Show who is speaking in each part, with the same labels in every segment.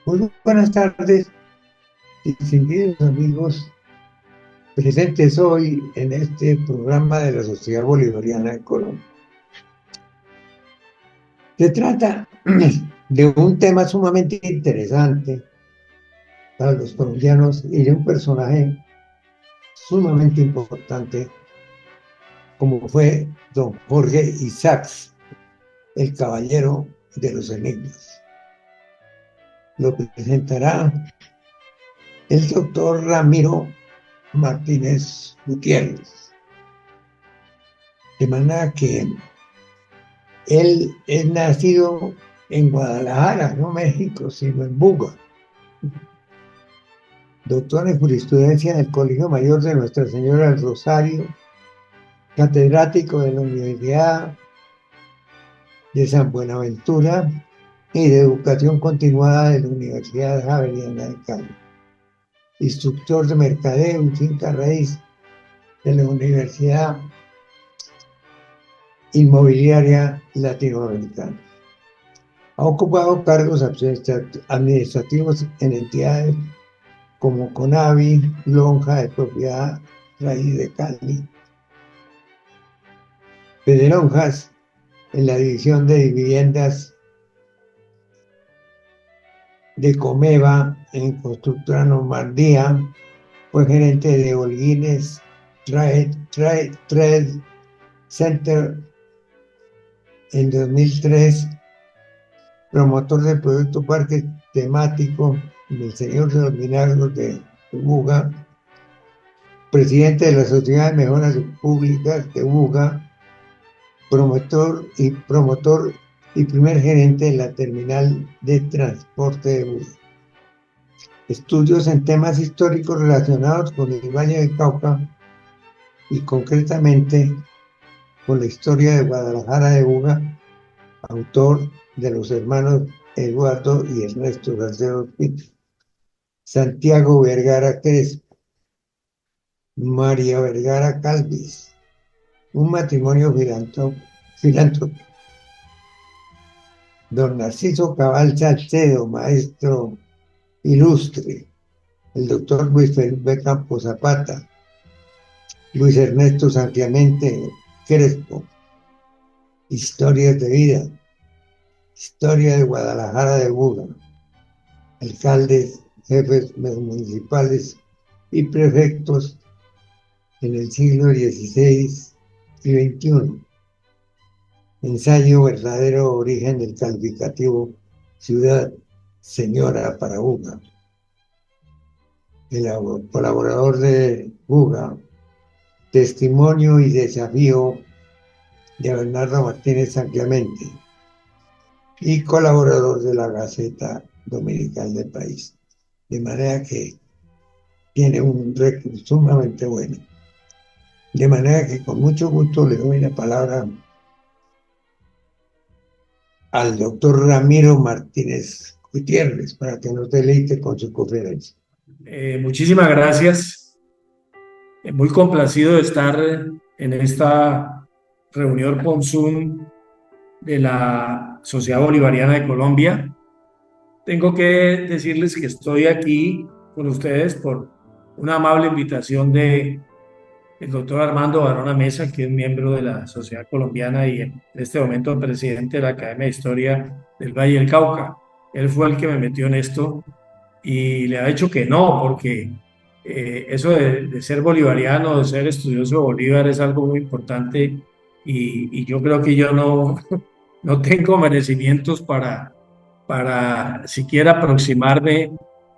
Speaker 1: Muy buenas tardes, distinguidos amigos presentes hoy en este programa de la Sociedad Bolivariana de Colombia. Se trata de un tema sumamente interesante para los colombianos y de un personaje sumamente importante como fue don Jorge Isaacs, el caballero de los enigmas. Lo presentará el doctor Ramiro Martínez Gutiérrez. De manera que él es nacido en Guadalajara, no México, sino en Buga. Doctor en jurisprudencia en el Colegio Mayor de Nuestra Señora del Rosario, catedrático de la Universidad de San Buenaventura y de Educación Continuada de la Universidad Javeriana de Cali. Instructor de Mercadeo y Finca Raíz de la Universidad Inmobiliaria Latinoamericana. Ha ocupado cargos administrativos en entidades como Conavi, Lonja de Propiedad Raíz de Cali, Pedelonjas en la división de viviendas de Comeva en Constructora Normandía, fue gerente de Holguines Trade Center en 2003, promotor del proyecto Parque Temático del Señor de los Milagros de Buga, presidente de la Sociedad de Mejoras Públicas de Buga, promotor y primer gerente de la terminal de transporte de Buga. Estudios en temas históricos relacionados con el Valle del Cauca y concretamente con la historia de Guadalajara de Buga, autor de los hermanos Eduardo y Ernesto García Pinto, Santiago Vergara Crespo, María Vergara Calvis, un matrimonio filántropo, don Narciso Cabal Salcedo, maestro ilustre, el doctor Luis Felipe Campos Zapata, Luis Ernesto Santiamente Crespo, historias de vida, historia de Guadalajara de Buga, alcaldes, jefes municipales y prefectos en el siglo XVI y XXI. Ensayo verdadero origen del calificativo ciudad señora para Buga. El colaborador de Buga, testimonio y desafío de Bernardo Martínez Santiamente y colaborador de la Gaceta Dominical del país. De manera que tiene un récord sumamente bueno. De manera que con mucho gusto le doy la palabra al doctor Ramiro Martínez Gutiérrez para que nos deleite con su conferencia.
Speaker 2: Muchísimas gracias. Muy complacido de estar en esta reunión con Zoom de la Sociedad Bolivariana de Colombia. Tengo que decirles que estoy aquí con ustedes por una amable invitación del doctor Armando Barona Mesa, que es miembro de la Sociedad Colombiana y en este momento presidente de la Academia de Historia del Valle del Cauca. Él fue el que me metió en esto y le ha dicho que no, porque eso de ser bolivariano, de ser estudioso de Bolívar es algo muy importante y yo creo que yo no tengo merecimientos para siquiera aproximarme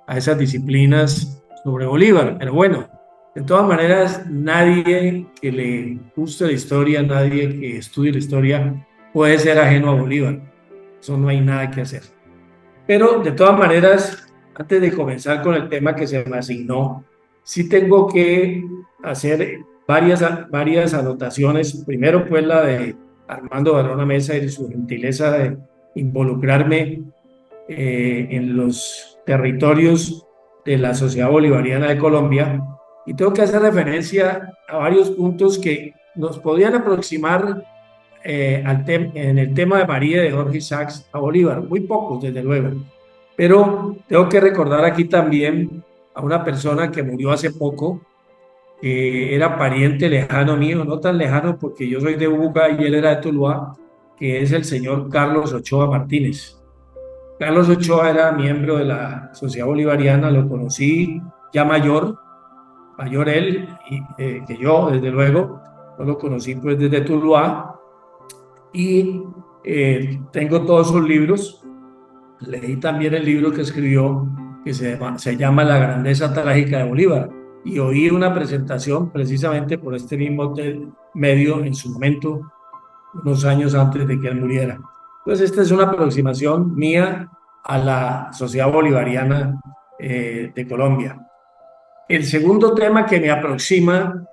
Speaker 2: a esas disciplinas sobre Bolívar. Pero bueno, de todas maneras, nadie que le guste la historia, nadie que estudie la historia puede ser ajeno a Bolívar. Eso no hay nada que hacer. Pero de todas maneras, antes de comenzar con el tema que se me asignó, sí tengo que hacer varias anotaciones. Primero, pues la de Armando Barona Mesa y su gentileza de involucrarme en los territorios de la Sociedad Bolivariana de Colombia. Y tengo que hacer referencia a varios puntos que nos podían aproximar en el tema de María de Jorge Isaacs a Bolívar. Muy pocos, desde luego, Pero tengo que recordar aquí también a una persona que murió hace poco, que era pariente lejano mío, no tan lejano porque yo soy de Buga y él era de Tuluá, que es el señor Carlos Ochoa Martínez. Carlos Ochoa era miembro de la Sociedad Bolivariana, lo conocí ya mayor él que yo, desde luego, no lo conocí pues desde Tuluá y tengo todos sus libros. Leí también el libro que escribió que se llama La grandeza trágica de Bolívar y oí una presentación precisamente por este mismo medio en su momento, unos años antes de que él muriera. Entonces, esta es una aproximación mía a la sociedad bolivariana de Colombia. El segundo tema que me aproxima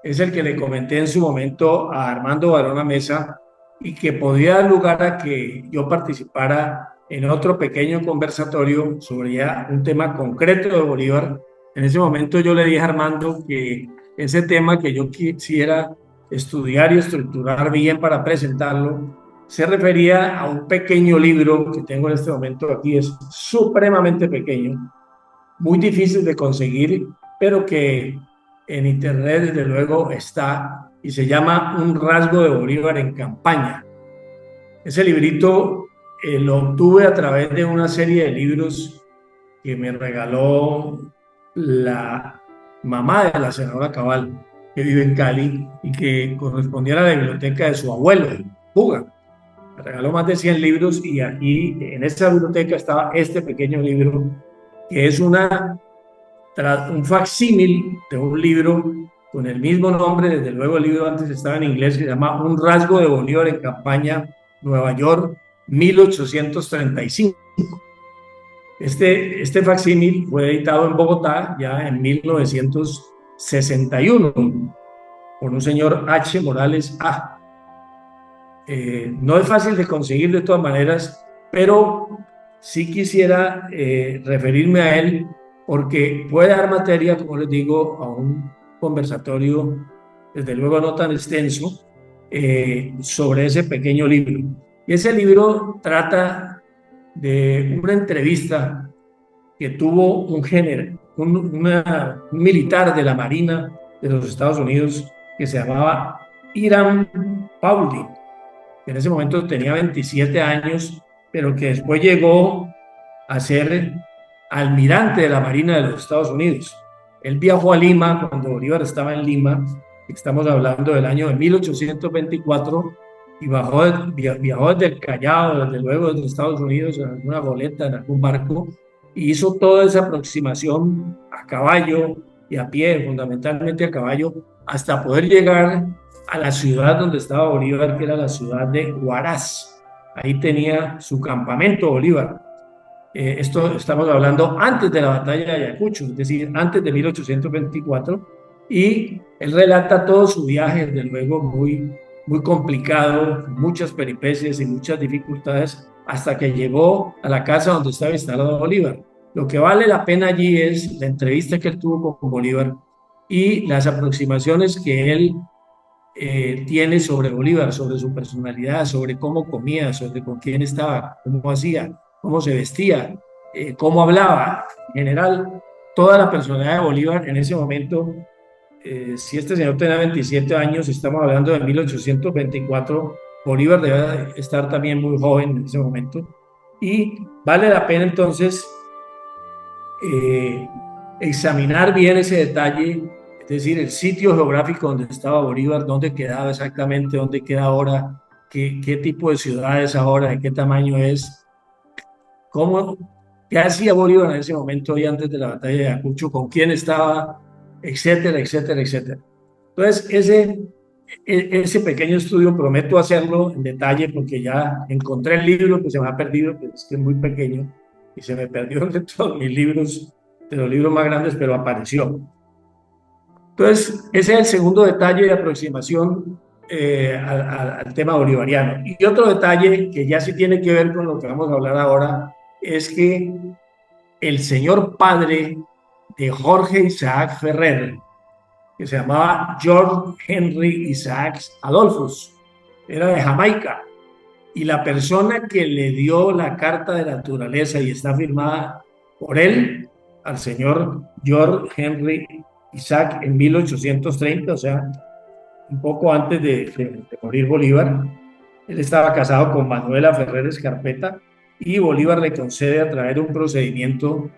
Speaker 2: es el que le comenté en su momento a Armando Barona Mesa y que podía dar lugar a que yo participara en otro pequeño conversatorio sobre ya un tema concreto de Bolívar. En ese momento yo le dije a Armando que ese tema que yo quisiera estudiar y estructurar bien para presentarlo se refería a un pequeño libro que tengo en este momento aquí, es supremamente pequeño, muy difícil de conseguir, pero que en internet desde luego está y se llama Un rasgo de Bolívar en campaña. Ese librito lo obtuve a través de una serie de libros que me regaló la mamá de la senadora Cabal, que vive en Cali y que correspondía a la biblioteca de su abuelo, Puga. Me regaló más de 100 libros y aquí en esa biblioteca estaba este pequeño libro, que es un facsímil de un libro con el mismo nombre. Desde luego el libro antes estaba en inglés, que se llama Un rasgo de Bolívar en campaña, Nueva York, 1835. Este facsímil fue editado en Bogotá ya en 1961 por un señor H. Morales A. No es fácil de conseguir de todas maneras, pero sí quisiera referirme a él porque puede dar materia, como les digo, a un conversatorio, desde luego no tan extenso, sobre ese pequeño libro. Y ese libro trata de una entrevista que tuvo un militar de la Marina de los Estados Unidos que se llamaba Hiram Paulding, que en ese momento tenía 27 años, pero que después llegó a ser almirante de la Marina de los Estados Unidos. Él viajó a Lima cuando Bolívar estaba en Lima, estamos hablando del año de 1824, y viajó desde el Callao, desde luego desde Estados Unidos, en alguna goleta, en algún barco, y hizo toda esa aproximación a caballo y a pie, fundamentalmente a caballo, hasta poder llegar a la ciudad donde estaba Bolívar, que era la ciudad de Huaraz. Ahí tenía su campamento Bolívar. Esto estamos hablando antes de la batalla de Ayacucho, es decir, antes de 1824, y él relata todo su viaje, desde luego muy complicado, muchas peripecias y muchas dificultades, hasta que llegó a la casa donde estaba instalado Bolívar. Lo que vale la pena allí es la entrevista que él tuvo con Bolívar y las aproximaciones que él tiene sobre Bolívar, sobre su personalidad, sobre cómo comía, sobre con quién estaba, cómo hacía, cómo se vestía, cómo hablaba. En general, toda la personalidad de Bolívar en ese momento, si este señor tenía 27 años, estamos hablando de 1824, Bolívar debe estar también muy joven en ese momento. Y vale la pena entonces examinar bien ese detalle, es decir, el sitio geográfico donde estaba Bolívar, dónde quedaba exactamente, dónde queda ahora, qué tipo de ciudad es ahora, de qué tamaño es, qué hacía Bolívar en ese momento y antes de la batalla de Ayacucho, con quién estaba, etcétera, etcétera, etcétera. Entonces, ese pequeño estudio prometo hacerlo en detalle porque ya encontré el libro que se me ha perdido, que es muy pequeño y se me perdió entre todos mis libros, de los libros más grandes, pero apareció. Entonces, ese es el segundo detalle de aproximación al tema bolivariano. Y otro detalle que ya sí tiene que ver con lo que vamos a hablar ahora es que el señor padre de Jorge Isaac Ferrer, que se llamaba George Henry Isaac Adolphus, era de Jamaica, y la persona que le dio la carta de naturaleza y está firmada por él, al señor George Henry Isaac en 1830, o sea, un poco antes de morir Bolívar. Él estaba casado con Manuela Ferrer Escarpeta y Bolívar le concede a través de un procedimiento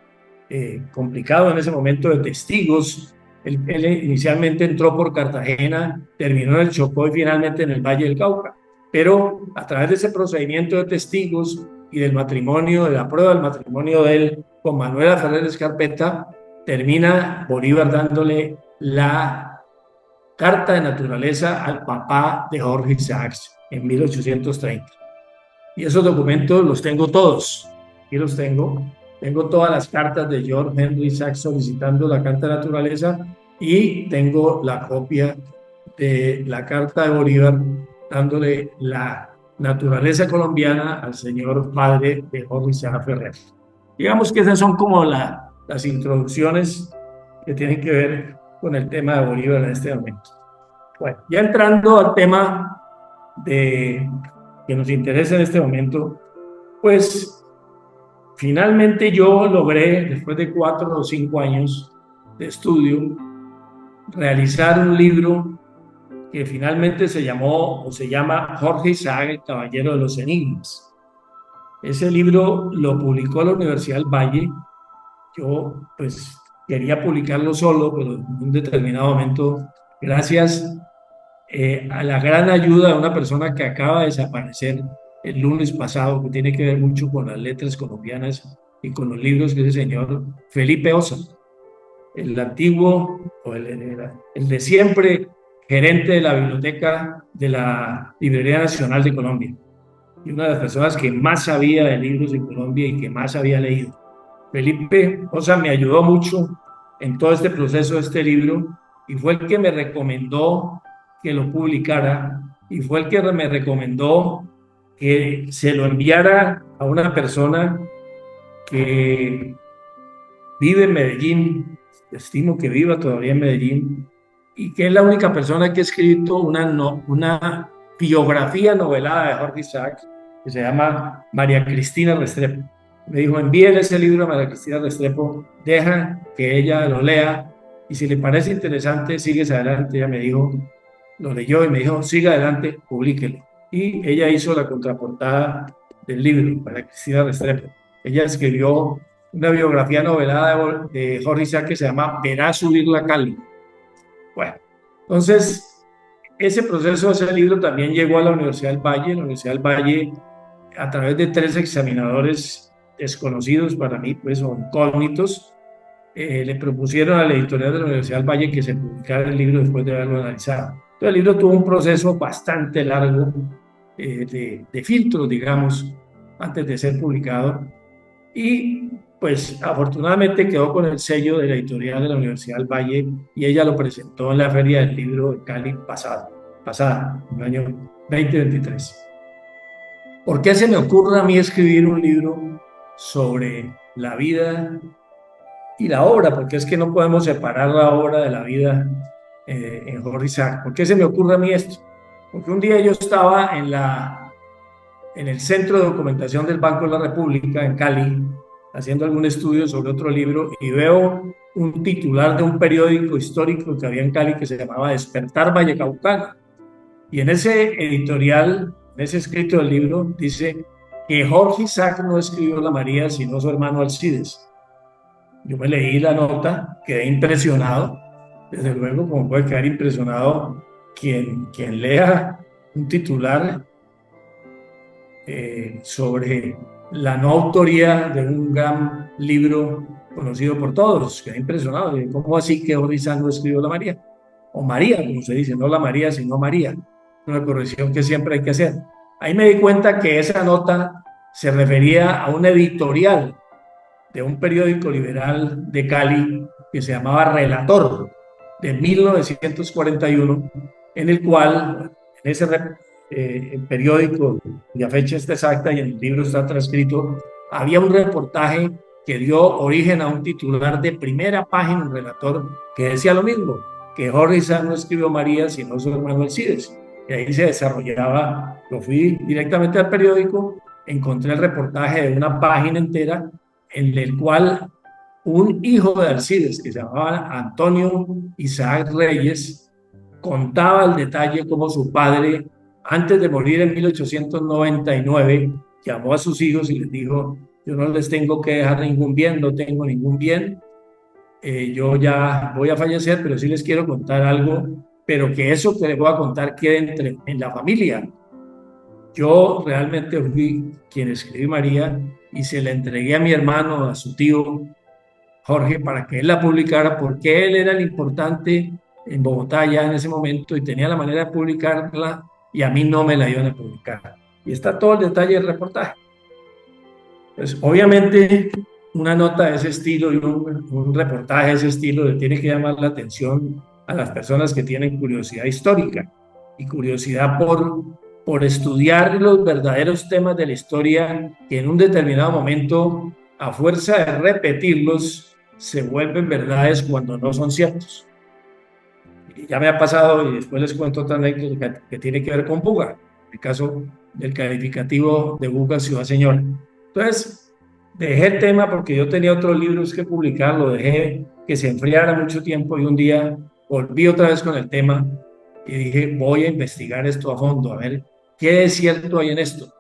Speaker 2: complicado en ese momento de testigos. Él inicialmente entró por Cartagena, terminó en el Chocó y finalmente en el Valle del Cauca. Pero a través de ese procedimiento de testigos y del matrimonio, de la prueba del matrimonio de él con Manuela Ferrer Escarpeta, termina Bolívar dándole la carta de naturaleza al papá de Jorge Isaacs en 1830. Y esos documentos los tengo todos. Aquí los tengo. Tengo todas las cartas de George Henry Isaacs solicitando la carta de naturaleza y tengo la copia de la carta de Bolívar dándole la naturaleza colombiana al señor padre de Jorge Isaac Ferrer. Digamos que esas son como las introducciones que tienen que ver con el tema de Bolívar en este momento. Bueno, ya entrando al tema que nos interesa en este momento, pues finalmente yo logré, después de 4 o 5 años de estudio, realizar un libro que finalmente se llama Jorge Isaac, el Caballero de los Enigmas. Ese libro lo publicó la Universidad del Valle. Yo pues quería publicarlo solo, pero en un determinado momento, gracias a la gran ayuda de una persona que acaba de desaparecer el lunes pasado, que tiene que ver mucho con las letras colombianas y con los libros, que es el señor Felipe Osa, el antiguo, o el de siempre, gerente de la biblioteca de la Librería Nacional de Colombia, y una de las personas que más sabía de libros en Colombia y que más había leído. Felipe Osa me ayudó mucho en todo este proceso de este libro y fue el que me recomendó que lo publicara y fue el que me recomendó que se lo enviara a una persona que vive en Medellín, estimo que viva todavía en Medellín, y que es la única persona que ha escrito una biografía novelada de Jorge Isaac, que se llama María Cristina Restrepo. Me dijo, envíele ese libro a María Cristina Restrepo, deja que ella lo lea, y si le parece interesante, sigues adelante. Ella me dijo, lo leyó y me dijo, siga adelante, publíquelo. Y ella hizo la contraportada del libro, María Cristina Restrepo. Ella escribió una biografía novelada de Jorge Isaac que se llama Verá subir la calma. Bueno, entonces, ese proceso, ese libro también llegó a la Universidad del Valle. La Universidad del Valle, a través de 3 examinadores desconocidos para mí, pues son incógnitos, le propusieron a la editorial de la Universidad del Valle que se publicara el libro después de haberlo analizado. Entonces, el libro tuvo un proceso bastante largo de filtros, digamos, antes de ser publicado. Y pues afortunadamente quedó con el sello de la editorial de la Universidad del Valle y ella lo presentó en la Feria del Libro de Cali pasada, en el año 2023. ¿Por qué se me ocurre a mí escribir un libro sobre la vida y la obra? Porque es que no podemos separar la obra de la vida en Jorge Isaac. ¿Por qué se me ocurre a mí esto? Porque un día yo estaba en el Centro de Documentación del Banco de la República en Cali, haciendo algún estudio sobre otro libro, y veo un titular de un periódico histórico que había en Cali que se llamaba Despertar Vallecaucano. Y en ese editorial, en ese escrito del libro, dice que Jorge Isaac no escribió la María, sino su hermano Alcides. Yo me leí la nota, quedé impresionado. Desde luego, como puede quedar impresionado quien lea un titular sobre la no autoría de un gran libro conocido por todos. Quedé impresionado. ¿Cómo así que Jorge Isaac no escribió la María? O María, como se dice, no la María, sino María. Una corrección que siempre hay que hacer. Ahí me di cuenta que esa nota se refería a un editorial de un periódico liberal de Cali que se llamaba Relator, de 1941, en el cual, en ese periódico, cuya fecha está exacta y en el libro está transcrito, había un reportaje que dio origen a un titular de primera página, un Relator, que decía lo mismo, que Jorge Isaac no escribió María, sino su hermano Alcides. y ahí se desarrollaba. Lo fui directamente al periódico, encontré el reportaje de una página entera en el cual un hijo de Alcides, que se llamaba Antonio Isaac Reyes, contaba el detalle cómo su padre, antes de morir en 1899, llamó a sus hijos y les dijo: yo no les tengo que dejar ningún bien, no tengo ningún bien, yo ya voy a fallecer, pero sí les quiero contar algo, pero que eso que les voy a contar quede en la familia. Yo realmente fui quien escribí María y se la entregué a mi hermano, a su tío Jorge, para que él la publicara, porque él era el importante en Bogotá ya en ese momento y tenía la manera de publicarla y a mí no me la iban a publicar. Y está todo el detalle del reportaje. Pues obviamente una nota de ese estilo y un reportaje de ese estilo le tiene que llamar la atención a las personas que tienen curiosidad histórica y curiosidad por estudiar los verdaderos temas de la historia que en un determinado momento, a fuerza de repetirlos, se vuelven verdades cuando no son ciertos. Y ya me ha pasado, y después les cuento otra anécdota que tiene que ver con Buga, el caso del calificativo de Buga Ciudad Señor. Entonces, dejé el tema porque yo tenía otros libros que publicar, lo dejé que se enfriara mucho tiempo y un día volví otra vez con el tema y dije: voy a investigar esto a fondo, a ver qué es cierto hay en esto,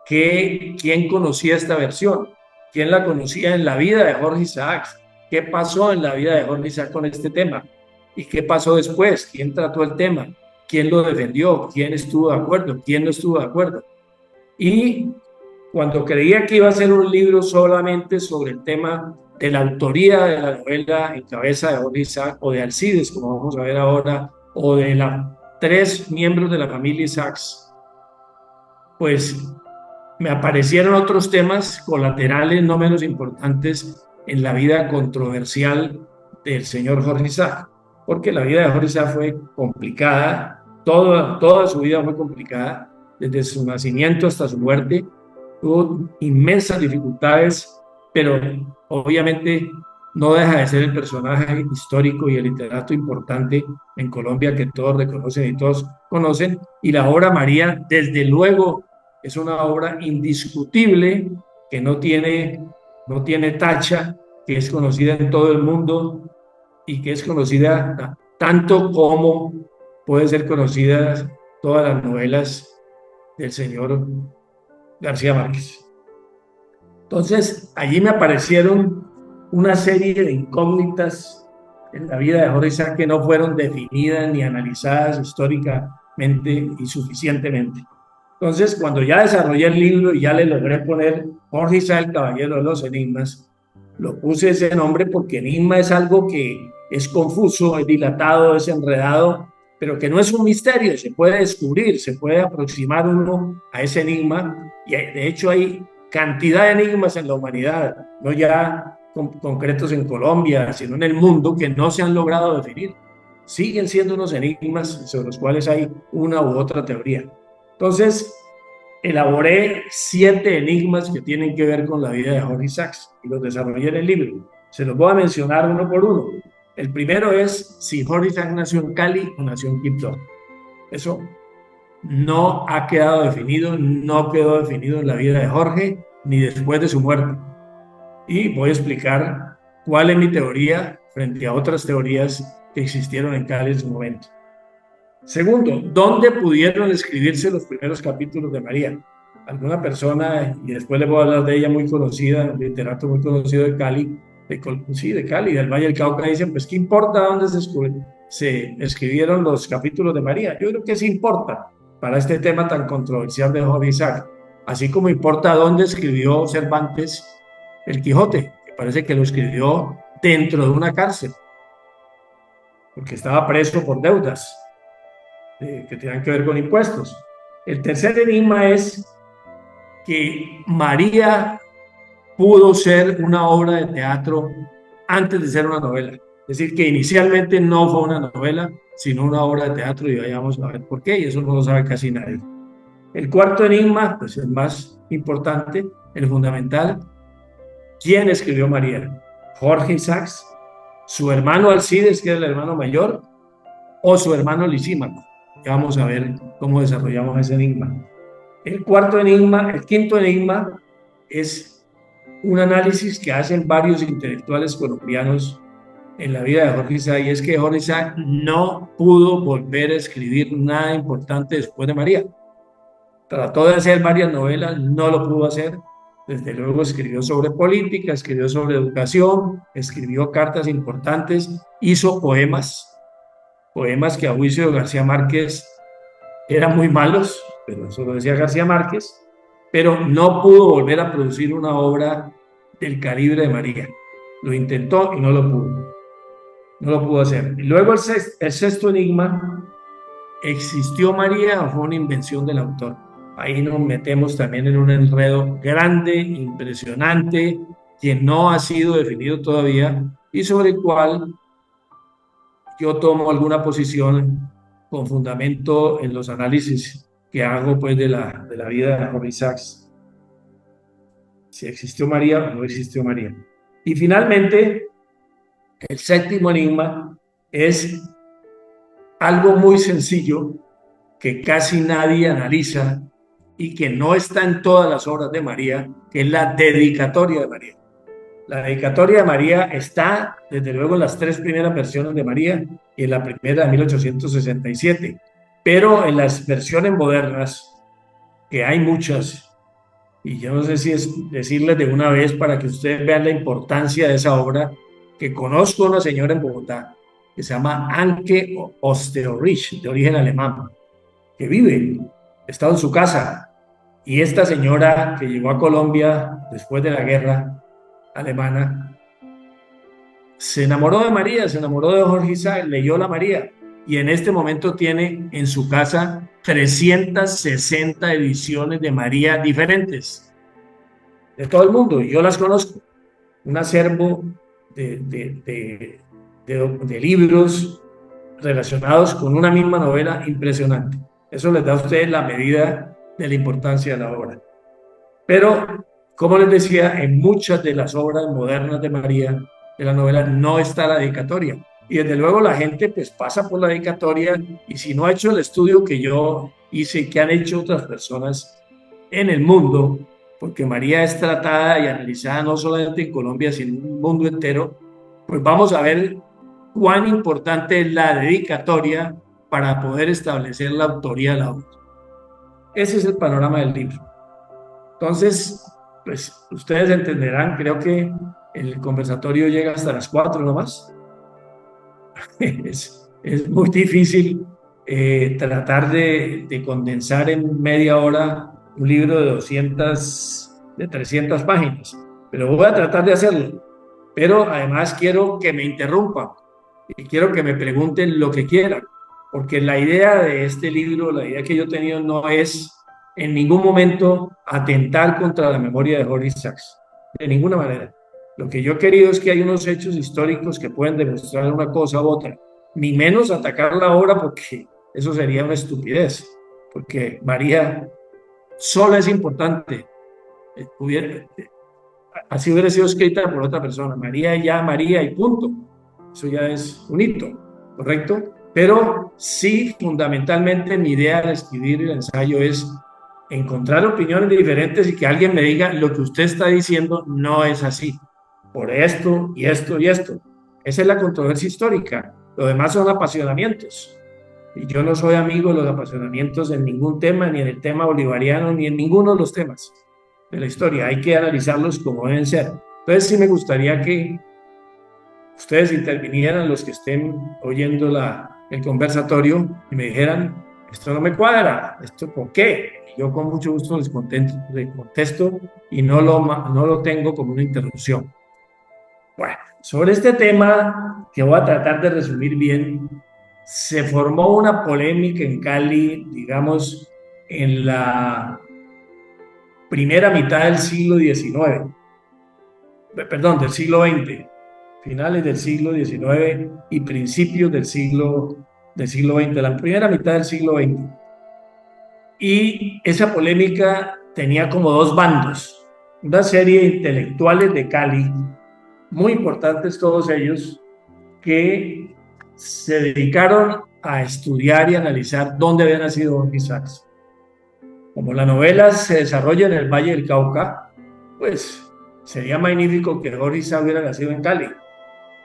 Speaker 2: quién conocía esta versión, quién la conocía en la vida de Jorge Isaac, qué pasó en la vida de Jorge Isaac con este tema y qué pasó después, quién trató el tema, quién lo defendió, quién estuvo de acuerdo, quién no estuvo de acuerdo. Y cuando creía que iba a ser un libro solamente sobre el tema de la autoría de la novela en cabeza de Jorge Isaac o de Alcides, como vamos a ver ahora, o de los 3 miembros de la familia Isaacs, pues me aparecieron otros temas colaterales no menos importantes en la vida controversial del señor Jorge Isaac, porque la vida de Jorge Isaac fue complicada, toda su vida fue complicada, desde su nacimiento hasta su muerte. Tuvo inmensas dificultades, pero obviamente no deja de ser el personaje histórico y el literato importante en Colombia que todos reconocen y todos conocen. Y la obra María, desde luego, es una obra indiscutible que no tiene tacha, que es conocida en todo el mundo y que es conocida tanto como pueden ser conocidas todas las novelas del señor García Márquez. Entonces, allí me aparecieron una serie de incógnitas en la vida de Jorge Isaac que no fueron definidas ni analizadas históricamente y suficientemente. Entonces, cuando ya desarrollé el libro y ya le logré poner Jorge Isaac, el Caballero de los Enigmas, lo puse ese nombre porque enigma es algo que es confuso, es dilatado, es enredado, pero que no es un misterio, se puede descubrir, se puede aproximar uno a ese enigma, y de hecho hay cantidad de enigmas en la humanidad, no ya concretos en Colombia, sino en el mundo, que no se han logrado definir. Siguen siendo unos enigmas sobre los cuales hay una u otra teoría. Entonces, elaboré 7 enigmas que tienen que ver con la vida de Jorge Isaacs y los desarrollé en el libro. Se los voy a mencionar uno por uno. El primero es si Jorge Isaac nació en Cali o nació en Quibdó. Eso no ha quedado definido, no quedó definido en la vida de Jorge ni después de su muerte. Y voy a explicar cuál es mi teoría frente a otras teorías que existieron en Cali en su momento. Segundo, ¿dónde pudieron escribirse los primeros capítulos de María? Alguna persona, y después les voy a hablar de ella, muy conocida, un literato muy conocido de Cali, de Cali, del Valle del Cauca, dicen: pues ¿qué importa dónde se escribieron los capítulos de María? Yo creo que sí importa para este tema tan controversial de Jorge Isaac, así como importa dónde escribió Cervantes el Quijote, que parece que lo escribió dentro de una cárcel, porque estaba preso por deudas que tengan que ver con impuestos. El tercer enigma es que María pudo ser una obra de teatro antes de ser una novela. Es decir, que inicialmente no fue una novela, sino una obra de teatro, y vayamos a ver por qué, y eso no lo sabe casi nadie. El cuarto enigma, pues el más importante, el fundamental: ¿quién escribió María? ¿Jorge Isaacs, su hermano Alcides, que era el hermano mayor, o su hermano Lisímaco? ya vamos a ver cómo desarrollamos ese enigma. El quinto enigma es un análisis que hacen varios intelectuales colombianos en la vida de Jorge Isaac, y es que Jorge Isaac no pudo volver a escribir nada importante después de María. Trató de hacer varias novelas, no lo pudo hacer. Desde luego escribió sobre política, escribió sobre educación, escribió cartas importantes, hizo poemas que a juicio de García Márquez eran muy malos, pero eso lo decía García Márquez, pero no pudo volver a producir una obra del calibre de María. Lo intentó y no lo pudo. No lo pudo hacer. Y luego el sexto enigma: ¿existió María o fue una invención del autor? Ahí nos metemos también en un enredo grande, impresionante, que no ha sido definido todavía y sobre el cual yo tomo alguna posición con fundamento en los análisis que hago pues de la vida de Jorge Isaacs. Si existió María o no existió María. Y finalmente, el séptimo enigma es algo muy sencillo que casi nadie analiza y que no está en todas las obras de María, que es la dedicatoria de María. La dedicatoria de María está, desde luego, en las tres primeras versiones de María y en la primera de 1867, pero en las versiones modernas, que hay muchas, y yo no sé si es decirles de una vez para que ustedes vean la importancia de esa obra, que conozco a una señora en Bogotá que se llama Anke Osterrich, de origen alemán, que vive, está en su casa, y esta señora que llegó a Colombia después de la guerra alemana, se enamoró de María, se enamoró de Jorge Isaac, leyó la María, y en este momento tiene en su casa 360 ediciones de María diferentes, de todo el mundo, y yo las conozco. Un acervo de libros relacionados con una misma novela impresionante. Eso les da a ustedes la medida de la importancia de la obra. Pero, como les decía, en muchas de las obras modernas de María, de la novela, no está la dedicatoria. Y desde luego la gente pues pasa por la dedicatoria, y si no ha hecho el estudio que yo hice y que han hecho otras personas en el mundo, porque María es tratada y analizada no solamente en Colombia, sino en el mundo entero, pues vamos a ver cuán importante es la dedicatoria para poder establecer la autoría de la obra. Ese es el panorama del libro. Entonces, pues ustedes entenderán, creo que el conversatorio llega hasta las 4 nomás. Es muy difícil tratar de condensar en media hora un libro de 300 páginas, pero voy a tratar de hacerlo. Pero además quiero que me interrumpan y quiero que me pregunten lo que quieran, porque la idea de este libro, la idea que yo he tenido, no es en ningún momento atentar contra la memoria de Jorge Isaacs, de ninguna manera. Lo que yo he querido es que hay unos hechos históricos que pueden demostrar una cosa u otra, ni menos atacar la obra, porque eso sería una estupidez, porque María sola es importante. Así hubiera sido escrita por otra persona, María y punto. Eso ya es un hito, ¿correcto? Pero sí, fundamentalmente, mi idea al escribir el ensayo es encontrar opiniones diferentes y que alguien me diga: lo que usted está diciendo no es así, por esto y esto y esto. Esa es la controversia histórica. Lo demás son apasionamientos. Y yo no soy amigo de los apasionamientos en ningún tema, ni en el tema bolivariano, ni en ninguno de los temas de la historia. Hay que analizarlos como deben ser. Entonces sí me gustaría que ustedes intervinieran, los que estén oyendo el conversatorio, y me dijeran: esto no me cuadra, esto ¿por qué? Y yo con mucho gusto les contesto y no lo tengo como una interrupción. Bueno, sobre este tema, que voy a tratar de resumir bien, se formó una polémica en Cali, digamos, en la primera mitad del siglo XIX, perdón, del siglo XX, finales del siglo XIX y principios del siglo XX, la primera mitad del siglo XX. Y esa polémica tenía como dos bandos: una serie de intelectuales de Cali, muy importantes todos ellos, que se dedicaron a estudiar y analizar dónde había nacido Jorge Isaacs. Como la novela se desarrolla en el Valle del Cauca, pues sería magnífico que Jorge Isaacs hubiera nacido en Cali,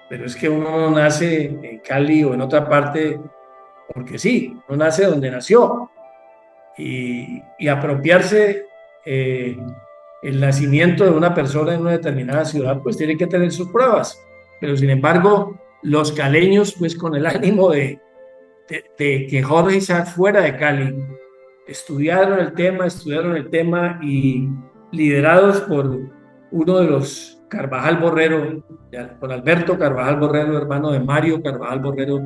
Speaker 2: pero es que uno no nace en Cali o en otra parte porque sí, uno nace donde nació, y apropiarse el nacimiento de una persona en una determinada ciudad, pues tiene que tener sus pruebas. Pero sin embargo, los caleños, pues con el ánimo de que Jorge Isaac fuera de Cali, estudiaron el tema y liderados por uno de los Carvajal Borrero, por Alberto Carvajal Borrero, hermano de Mario Carvajal Borrero,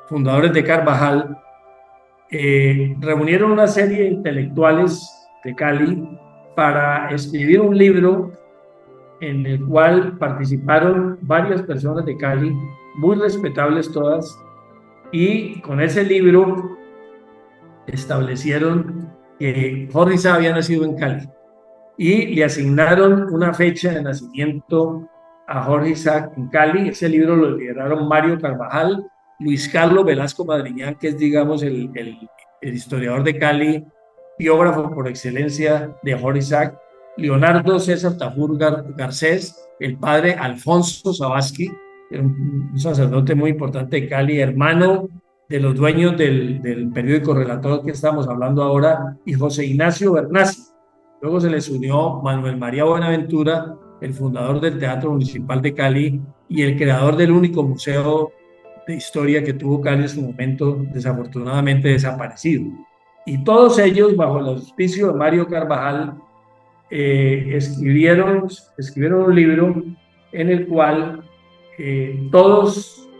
Speaker 2: fundadores de Carvajal, reunieron una serie de intelectuales de Cali para escribir un libro en el cual participaron varias personas de Cali, muy respetables todas, y con ese libro establecieron que Jorge Isaac había nacido en Cali y le asignaron una fecha de nacimiento a Jorge Isaac en Cali. Ese libro lo lideraron Mario Carvajal, Luis Carlos Velasco Madriñán, que es, digamos, el historiador de Cali, biógrafo por excelencia de Jorge Isaac, Leonardo César Tafur Garcés, el padre Alfonso Zabasky, un sacerdote muy importante de Cali, hermano de los dueños del periódico Relator que estamos hablando ahora, y José Ignacio Bernasi. Luego se les unió Manuel María Buenaventura, el fundador del Teatro Municipal de Cali y el creador del único museo de historia que tuvo Cali en su momento, desafortunadamente desaparecido. Y todos ellos, bajo el auspicio de Mario Carvajal, escribieron un libro en el cual todos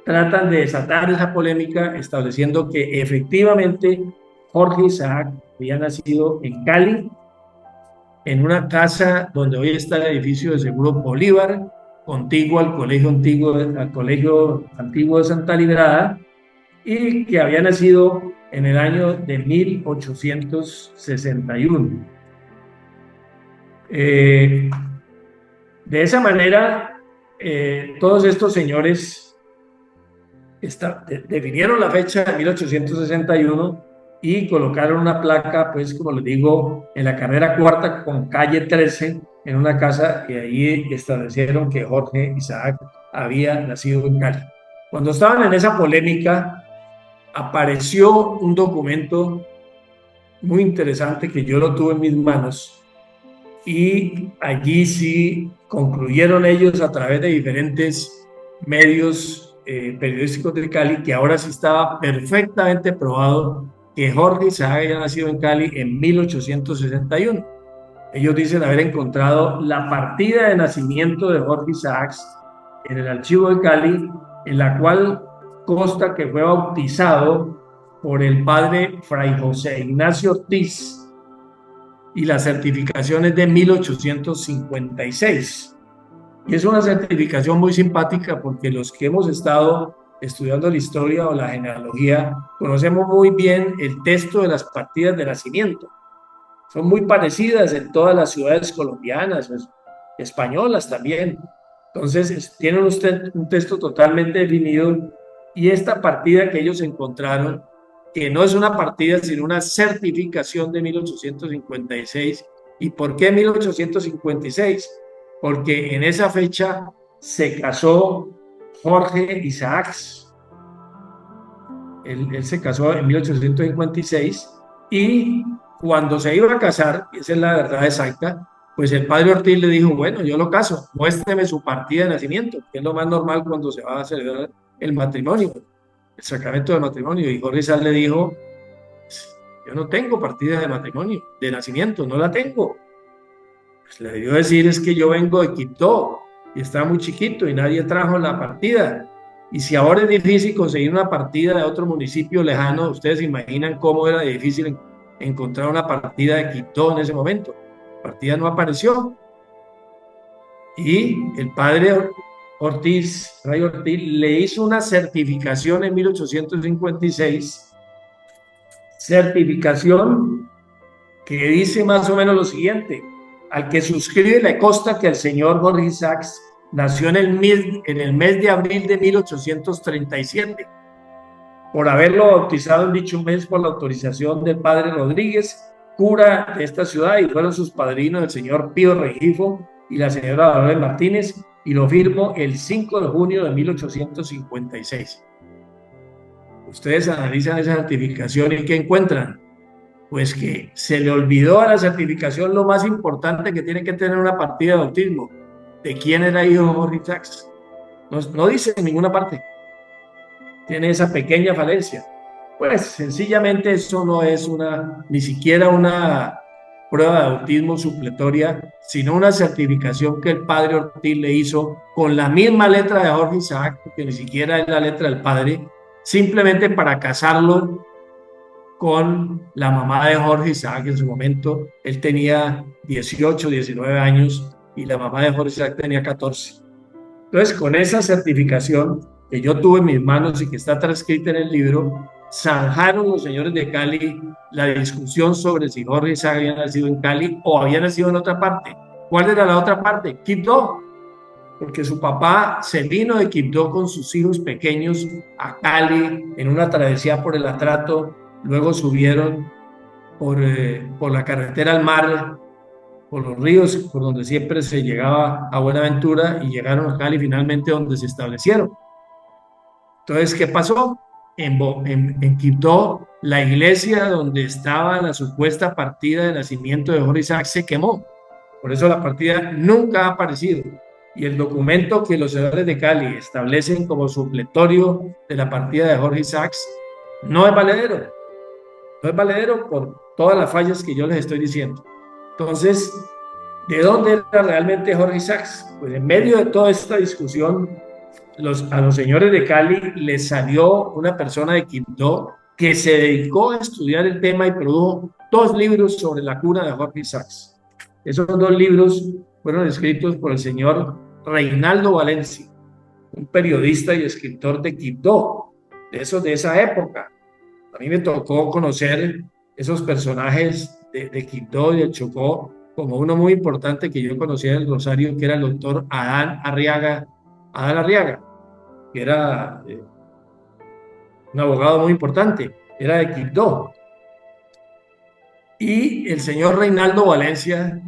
Speaker 2: tratan de desatar esa polémica, estableciendo que efectivamente Jorge Isaac había nacido en Cali, en una casa donde hoy está el edificio de Seguro Bolívar, contiguo al colegio antiguo de Santa Librada, y que había nacido en el año de 1861. De esa manera, todos estos señores definieron la fecha de 1861 y colocaron una placa, pues como les digo, en la carrera cuarta con calle 13, en una casa, y ahí establecieron que Jorge Isaac había nacido en Cali. Cuando estaban en esa polémica, apareció un documento muy interesante que yo lo tuve en mis manos, y allí sí concluyeron ellos a través de diferentes medios periodísticos de Cali que ahora sí estaba perfectamente probado que Jorge Isaac había nacido en Cali en 1861. Ellos dicen haber encontrado la partida de nacimiento de Jorge Isaac en el archivo de Cali, en la cual consta que fue bautizado por el padre Fray José Ignacio Ortiz, y la certificación es de 1856. Y es una certificación muy simpática porque los que hemos estado estudiando la historia o la genealogía conocemos muy bien el texto de las partidas de nacimiento. Son muy parecidas en todas las ciudades colombianas, pues, españolas también. Entonces, tienen un texto totalmente definido, y esta partida que ellos encontraron, que no es una partida, sino una certificación de 1856. ¿Y por qué 1856? Porque en esa fecha se casó Jorge Isaac. Él se casó en 1856, y cuando se iba a casar, esa es la verdad exacta, pues el padre Ortiz le dijo, bueno, yo lo caso, muéstreme su partida de nacimiento, que es lo más normal cuando se va a celebrar el matrimonio, el sacramento del matrimonio. Y Jorge Isaac le dijo, yo no tengo partida de matrimonio, de nacimiento, no la tengo. Pues le debió decir, es que yo vengo de Quibdó y estaba muy chiquito y nadie trajo la partida. Y si ahora es difícil conseguir una partida de otro municipio lejano, ustedes se imaginan cómo era difícil encontrar una partida de Quibdó en ese momento. La partida no apareció. Y el padre Ortiz, Fray Ortiz, le hizo una certificación en 1856, certificación que dice más o menos lo siguiente: al que suscribe le consta que el señor Jorge Isaac nació en el mes de abril de 1837 por haberlo bautizado en dicho mes por la autorización del padre Rodríguez, cura de esta ciudad, y fueron sus padrinos el señor Pío Regifo y la señora Dolores Martínez, y lo firmo el 5 de junio de 1856. Ustedes analizan esa certificación y ¿qué encuentran? Pues que se le olvidó a la certificación lo más importante que tiene que tener una partida de bautismo: de quién era hijo Jorge Isaacs. No dice en ninguna parte. Tiene esa pequeña falencia. Pues sencillamente eso no es ni siquiera una prueba de bautismo supletoria, sino una certificación que el padre Ortiz le hizo con la misma letra de Jorge Isaac, que ni siquiera es la letra del padre, simplemente para casarlo con la mamá de Jorge Isaac. En su momento él tenía 18, 19 años y la mamá de Jorge Isaac tenía 14. Entonces, con esa certificación que yo tuve en mis manos y que está transcrita en el libro, zanjaron los señores de Cali la discusión sobre si Jorge Isaac había nacido en Cali o había nacido en otra parte. ¿Cuál era la otra parte? Quibdó, porque su papá se vino de Quibdó con sus hijos pequeños a Cali en una travesía por el Atrato, luego subieron por la carretera al mar, por los ríos, por donde siempre se llegaba a Buenaventura, y llegaron a Cali finalmente, donde se establecieron. Entonces, ¿qué pasó? En Quibdó, la iglesia donde estaba la supuesta partida de nacimiento de Jorge Isaac se quemó. Por eso la partida nunca ha aparecido. Y el documento que los señores de Cali establecen como supletorio de la partida de Jorge Isaac no es valedero. No es valedero por todas las fallas que yo les estoy diciendo. Entonces, ¿de dónde era realmente Jorge Isaacs? Pues en medio de toda esta discusión, a los señores de Cali les salió una persona de Quibdó que se dedicó a estudiar el tema y produjo 2 libros sobre la cura de Jorge Isaacs. Esos 2 libros fueron escritos por el señor Reinaldo Valencia, un periodista y escritor de Quibdó, de esa época. A mí me tocó conocer esos personajes de Quibdó y del Chocó, como uno muy importante que yo conocía en el Rosario, que era el doctor Adán Arriaga, que era un abogado muy importante, era de Quibdó. Y el señor Reinaldo Valencia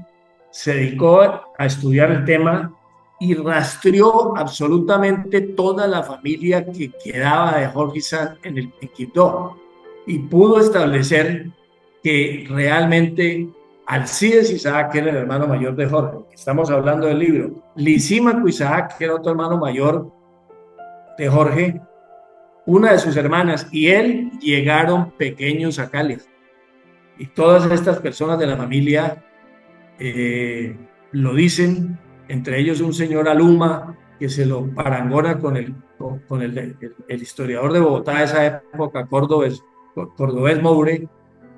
Speaker 2: se dedicó a estudiar el tema y rastreó absolutamente toda la familia que quedaba de Jorge Isaac en Quibdó, y pudo establecer que realmente Alcides Isaac, que era el hermano mayor de Jorge, estamos hablando del libro, Lisímaco Isaac, que era otro hermano mayor de Jorge, una de sus hermanas y él llegaron pequeños a Cali. Y todas estas personas de la familia lo dicen, entre ellos un señor Aluma, que se lo parangona con el historiador de Bogotá de esa época, Cordobés Moure,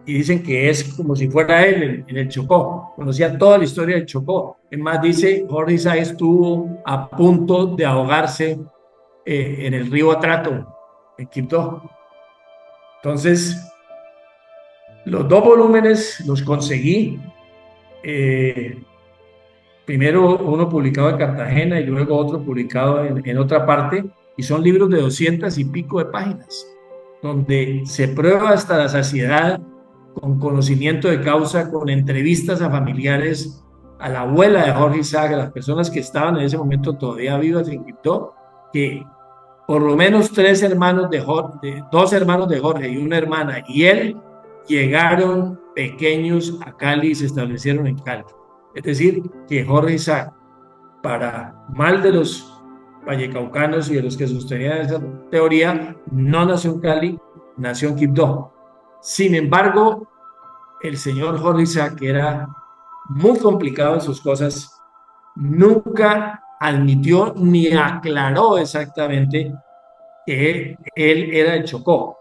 Speaker 2: y dicen que es como si fuera él en el Chocó, conocía toda la historia del Chocó. Es más, dice, Jorge Isaac estuvo a punto de ahogarse en el río Atrato, en Quibdó. Entonces, los 2 volúmenes los conseguí, primero uno publicado en Cartagena y luego otro publicado en otra parte, y son libros de 200 y pico de páginas, donde se prueba hasta la saciedad, con conocimiento de causa, con entrevistas a familiares, a la abuela de Jorge Isaac, a las personas que estaban en ese momento todavía vivas en Quibdó, que por lo menos 2 hermanos de Jorge y una hermana y él llegaron pequeños a Cali y se establecieron en Cali. Es decir, que Jorge Isaac, para mal de los vallecaucanos y de los que sostenían esa teoría, no nació en Cali, nació en Quibdó. Sin embargo, el señor Jorge Isaac, que era muy complicado en sus cosas, nunca admitió ni aclaró exactamente que él era el Chocó.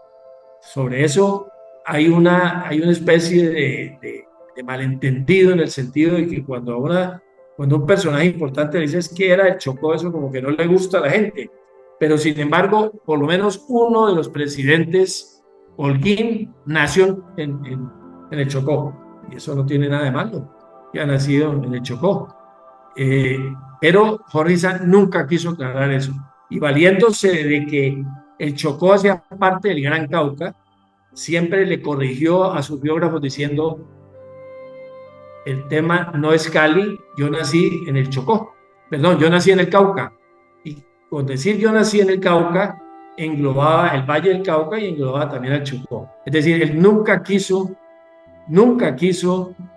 Speaker 2: Sobre eso hay una especie de malentendido, en el sentido de que cuando un personaje importante dice es que era el Chocó, eso como que no le gusta a la gente. Pero sin embargo, por lo menos uno de los presidentes, Holguín, nació en el Chocó, y eso no tiene nada de malo, que ha nacido en el Chocó. Pero Jorge Isaac nunca quiso aclarar eso, y valiéndose de que el Chocó hacía parte del Gran Cauca, siempre le corrigió a sus biógrafos diciendo, el tema no es Cali, yo nací en el Chocó, perdón, yo nací en el Cauca. Y con decir yo nací en el Cauca, englobaba el Valle del Cauca y englobaba también el Chocó. Es decir, él nunca quiso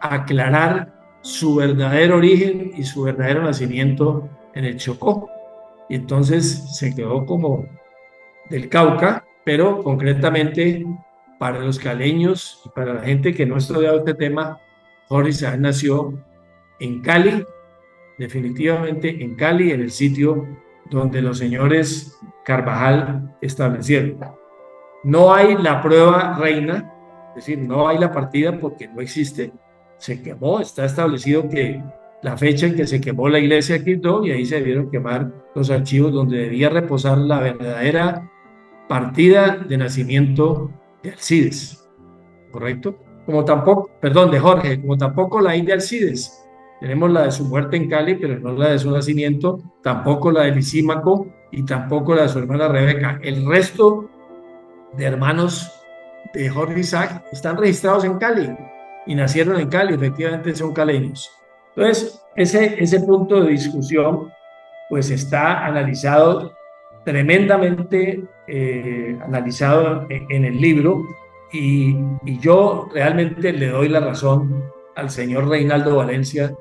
Speaker 2: aclarar su verdadero origen y su verdadero nacimiento en el Chocó. Y entonces se quedó como del Cauca, pero concretamente para los caleños y para la gente que no ha estudiado este tema, Jorge Isaac nació en Cali, definitivamente en Cali, en el sitio donde los señores Carvajal establecieron. No hay la prueba reina, es decir, no hay la partida porque no existe, se quemó, está establecido que la fecha en que se quemó la iglesia de Quibdó y ahí se debieron quemar los archivos donde debía reposar la verdadera partida de nacimiento de Alcides, ¿correcto? Como tampoco, perdón, de Jorge, como tampoco la de Alcides. Tenemos la de su muerte en Cali, pero no la de su nacimiento, tampoco la de Lisímaco y tampoco la de su hermana Rebeca. El resto de hermanos de Jorge Isaac están registrados en Cali y nacieron en Cali, efectivamente son caleños. Entonces, ese punto de discusión pues está analizado tremendamente analizado en el libro y yo realmente le doy la razón al señor Reinaldo Valencia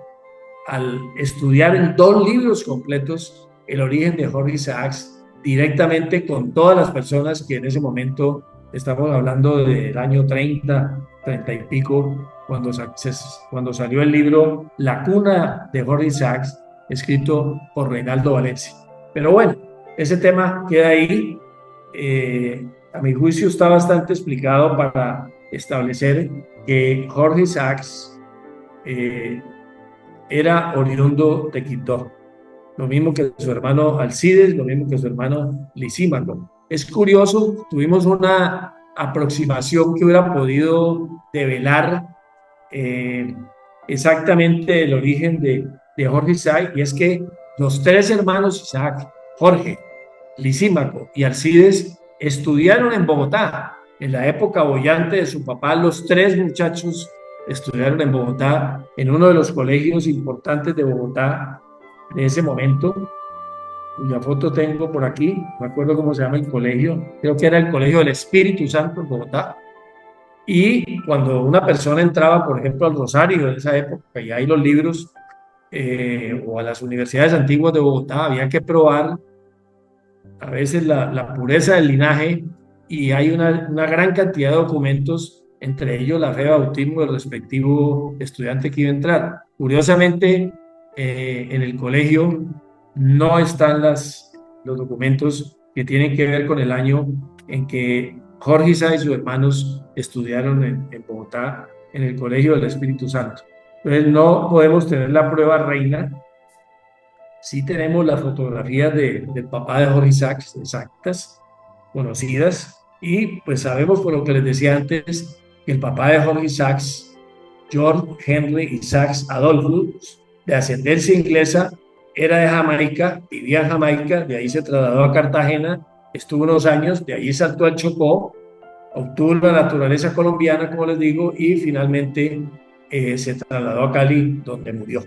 Speaker 2: al estudiar en 2 libros completos el origen de Jorge Isaacs directamente con todas las personas que en ese momento, estamos hablando del año 30 y pico, cuando salió el libro La cuna de Jorge Isaacs, escrito por Reinaldo Valencia. Pero bueno, ese tema queda ahí. A mi juicio está bastante explicado para establecer que Jorge Isaacs era oriundo de Quibdó, lo mismo que su hermano Alcides, lo mismo que su hermano Lisímaco. Es curioso, tuvimos una aproximación que hubiera podido develar exactamente el origen de Jorge Isaac, y es que los 3 hermanos Isaac, Jorge, Lisímaco y Alcides, estudiaron en Bogotá. En la época boyante de su papá, los 3 muchachos estudiaron en Bogotá, en uno de los colegios importantes de Bogotá de ese momento, cuya foto tengo por aquí, no me acuerdo cómo se llama el colegio, creo que era el Colegio del Espíritu Santo en Bogotá. Y cuando una persona entraba, por ejemplo, al Rosario de esa época, y hay los libros, o a las universidades antiguas de Bogotá, había que probar a veces la pureza del linaje, y hay una gran cantidad de documentos, entre ellos la fe de bautismo del respectivo estudiante que iba a entrar. Curiosamente, en el colegio no están los documentos que tienen que ver con el año en que Jorge Isaac y sus hermanos estudiaron en Bogotá, en el Colegio del Espíritu Santo. Entonces no podemos tener la prueba reina. Sí tenemos las fotografías del papá de Jorge Isaac, exactas, conocidas, y pues sabemos por lo que les decía antes, que el papá de Jorge Isaac, George Henry Isaacs Adolphus, de ascendencia inglesa, era de Jamaica, vivía en Jamaica, de ahí se trasladó a Cartagena, estuvo unos años, de ahí saltó al Chocó, obtuvo la naturaleza colombiana, como les digo, y finalmente se trasladó a Cali, donde murió.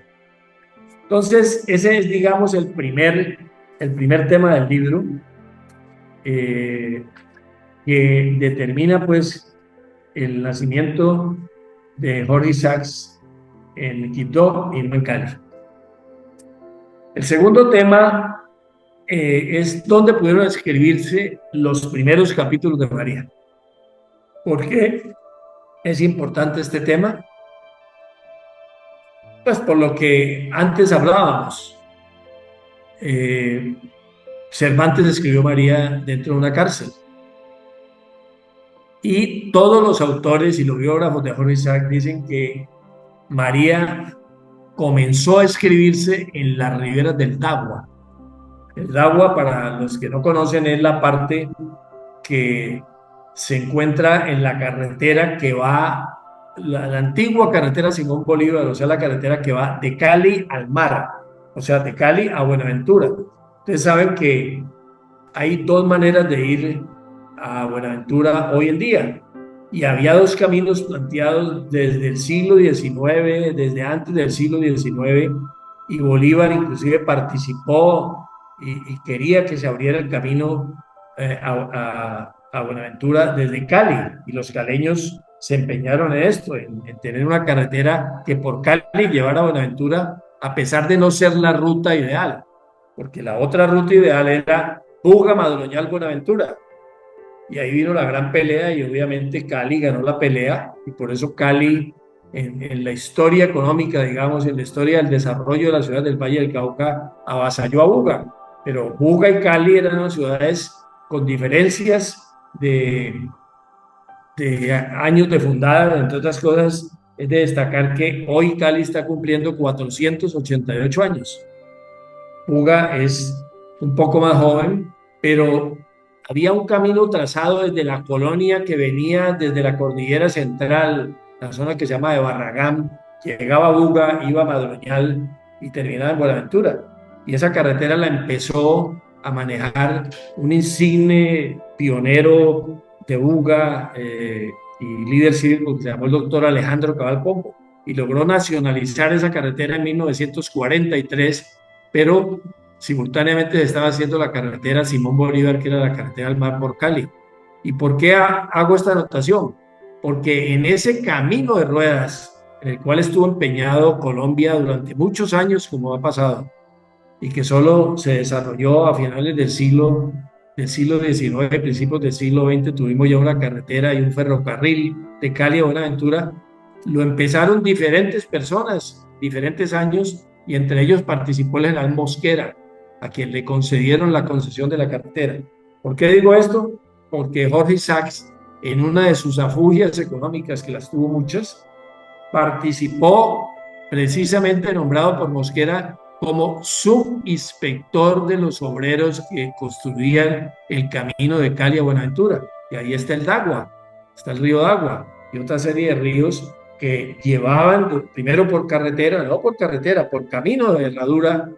Speaker 2: Entonces, ese es, digamos, el primer tema del libro, que determina, pues, el nacimiento de Jorge Isaacs en Quibdó y no en Cali. El segundo tema es dónde pudieron escribirse los primeros capítulos de María. ¿Por qué es importante este tema? Pues por lo que antes hablábamos. Cervantes escribió María dentro de una cárcel. Y todos los autores y los biógrafos de Jorge Isaac dicen que María comenzó a escribirse en las riberas del Dagua. El Dagua, para los que no conocen, es la parte que se encuentra en la carretera que va, la antigua carretera Simón Bolívar, o sea, la carretera que va de Cali al mar, o sea, de Cali a Buenaventura. Ustedes saben que hay dos maneras de ir a Buenaventura hoy en día. Y había dos caminos planteados desde el siglo XIX, desde antes del siglo XIX, y Bolívar inclusive participó y quería que se abriera el camino a Buenaventura desde Cali, y los caleños se empeñaron en esto, en tener una carretera que por Cali llevara a Buenaventura, a pesar de no ser la ruta ideal, porque la otra ruta ideal era Buga, Madroñal, Buenaventura. Y ahí vino la gran pelea y obviamente Cali ganó la pelea, y por eso Cali en la historia económica, digamos, en la historia del desarrollo de la ciudad del Valle del Cauca, avasalló a Buga. Pero Buga y Cali eran unas ciudades con diferencias de años de fundada. Entre otras cosas, es de destacar que hoy Cali está cumpliendo 488 años. Buga es un poco más joven, pero había un camino trazado desde la colonia que venía desde la cordillera central, la zona que se llama de Barragán, llegaba a Buga, iba a Madroñal y terminaba en Buenaventura. Y esa carretera la empezó a manejar un insigne pionero de Buga y líder cívico que se llamó el doctor Alejandro Cabal Pombo, y logró nacionalizar esa carretera en 1943, pero simultáneamente se estaba haciendo la carretera Simón Bolívar, que era la carretera al mar por Cali. ¿Y por qué hago esta anotación? Porque en ese camino de ruedas, en el cual estuvo empeñado Colombia durante muchos años, como ha pasado, y que solo se desarrolló a finales del siglo XIX, principios del siglo XX, tuvimos ya una carretera y un ferrocarril de Cali a Buenaventura. Lo empezaron diferentes personas, diferentes años, y entre ellos participó el general Mosquera, a quien le concedieron la concesión de la carretera. ¿Por qué digo esto? Porque Jorge Isaacs, en una de sus afugias económicas, que las tuvo muchas, participó, precisamente nombrado por Mosquera como subinspector de los obreros que construían el camino de Cali a Buenaventura. Y ahí está el Dagua, está el río Dagua y otra serie de ríos que llevaban primero por carretera, no por carretera, por camino de herradura,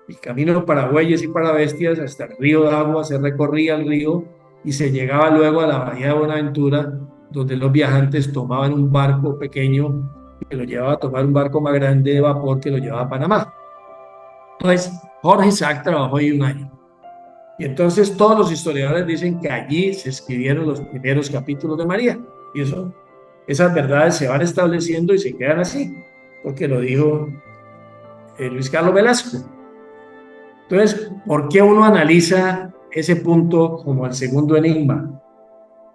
Speaker 2: y camino para bueyes y para bestias hasta el río Dagua. Se recorría el río y se llegaba luego a la bahía de Buenaventura, donde los viajantes tomaban un barco pequeño que lo llevaba a tomar un barco más grande de vapor que lo llevaba a Panamá. Entonces, Jorge Isaac trabajó ahí un año. Y entonces todos los historiadores dicen que allí se escribieron los primeros capítulos de María. Y esas verdades se van estableciendo y se quedan así, porque lo dijo Luis Carlos Velasco. Entonces, ¿por qué uno analiza ese punto como el segundo enigma?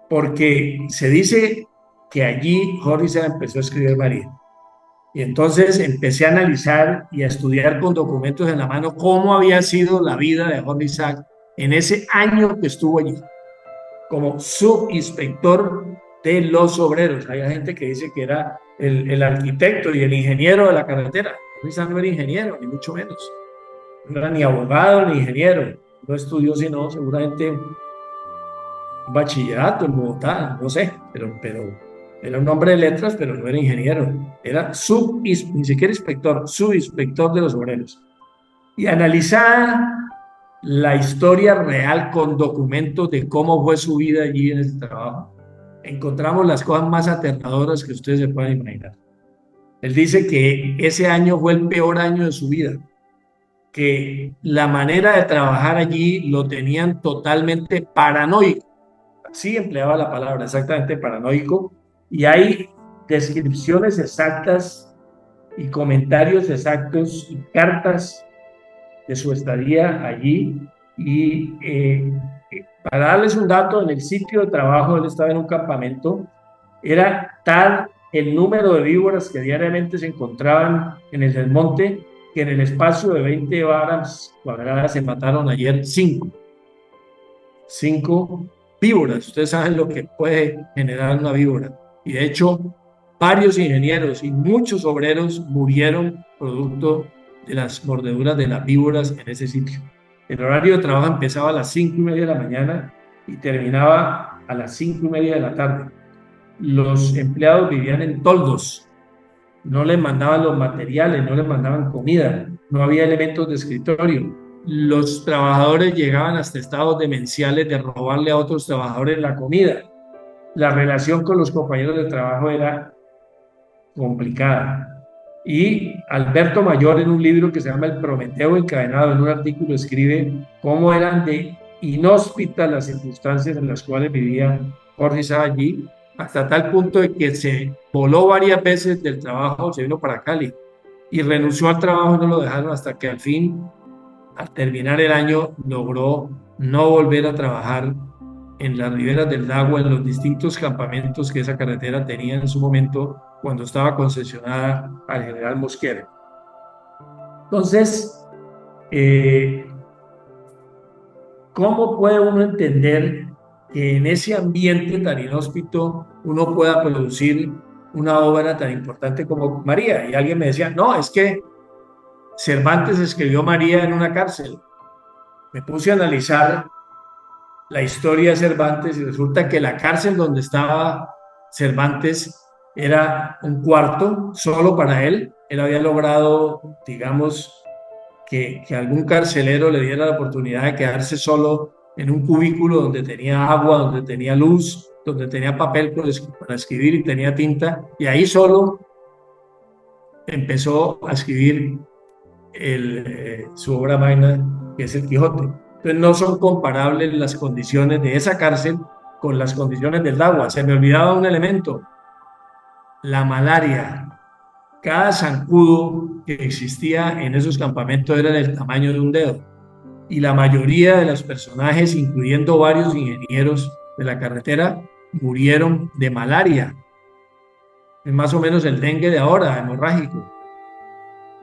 Speaker 2: Porque se dice que allí Jorge Isaac empezó a escribir María. Y entonces empecé a analizar y a estudiar con documentos en la mano cómo había sido la vida de Jorge Isaac en ese año que estuvo allí, como subinspector de los obreros. Hay gente que dice que era el arquitecto y el ingeniero de la carretera. Jorge Isaac no era ingeniero, ni mucho menos. No era ni abogado ni ingeniero. No estudió sino seguramente un bachillerato en Bogotá, no sé, pero era un hombre de letras, pero no era ingeniero. Era ni siquiera inspector, subinspector de los obreros. Y analizar la historia real con documentos de cómo fue su vida allí en ese trabajo, encontramos las cosas más aterradoras que ustedes se puedan imaginar. Él dice que ese año fue el peor año de su vida, que la manera de trabajar allí lo tenían totalmente paranoico. Así empleaba la palabra, exactamente paranoico. Y hay descripciones exactas y comentarios exactos y cartas de su estadía allí. Y para darles un dato, en el sitio de trabajo, él estaba en un campamento, era tal el número de víboras que diariamente se encontraban en el desmonte, que en el espacio de 20 varas cuadradas se mataron ayer 5 víboras. Ustedes saben lo que puede generar una víbora. Y de hecho, varios ingenieros y muchos obreros murieron producto de las mordeduras de las víboras en ese sitio. El horario de trabajo empezaba a las 5:30 de la mañana y terminaba a las 5:30 de la tarde. Los empleados vivían en toldos, no les mandaban los materiales, no les mandaban comida, no había elementos de escritorio. los trabajadores llegaban hasta estados demenciales de robarle a otros trabajadores la comida. La relación con los compañeros de trabajo era complicada. Y Alberto Mayor, en un libro que se llama El Prometeo encadenado, en un artículo escribe cómo eran de inhóspitas las circunstancias en las cuales vivía Jorge Isaac allí, hasta tal punto de que se voló varias veces del trabajo, se vino para Cali y renunció al trabajo y no lo dejaron hasta que al fin, al terminar el año, logró no volver a trabajar en las riberas del Dagua, en los distintos campamentos que esa carretera tenía en su momento cuando estaba concesionada al general Mosquera. Entonces, ¿cómo puede uno entender que en ese ambiente tan inhóspito uno pueda producir una obra tan importante como María? Y alguien me decía, no, es que Cervantes escribió María en una cárcel. Me puse a analizar la historia de Cervantes y resulta que la cárcel donde estaba Cervantes era un cuarto solo para él. Él había logrado, digamos, que algún carcelero le diera la oportunidad de quedarse solo en un cubículo donde tenía agua, donde tenía luz, donde tenía papel para escribir y tenía tinta, y ahí solo empezó a escribir su obra magna, que es el Quijote. Entonces no son comparables las condiciones de esa cárcel con las condiciones del agua. Se me olvidaba un elemento, la malaria. Cada zancudo que existía en esos campamentos era del tamaño de un dedo. Y la mayoría de los personajes, incluyendo varios ingenieros de la carretera, murieron de malaria. Es más o menos el dengue de ahora, hemorrágico,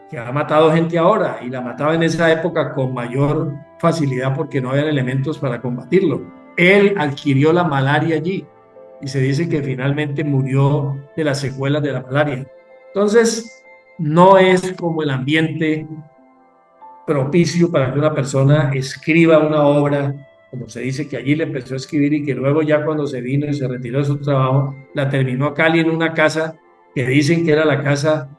Speaker 2: que ha matado gente ahora y la mataba en esa época con mayor facilidad porque no había elementos para combatirlo. Él adquirió la malaria allí y se dice que finalmente murió de las secuelas de la malaria. Entonces, no es como el ambiente propicio para que una persona escriba una obra, como se dice que allí le empezó a escribir y que luego ya cuando se vino y se retiró de su trabajo, la terminó a Cali en una casa que dicen que era la casa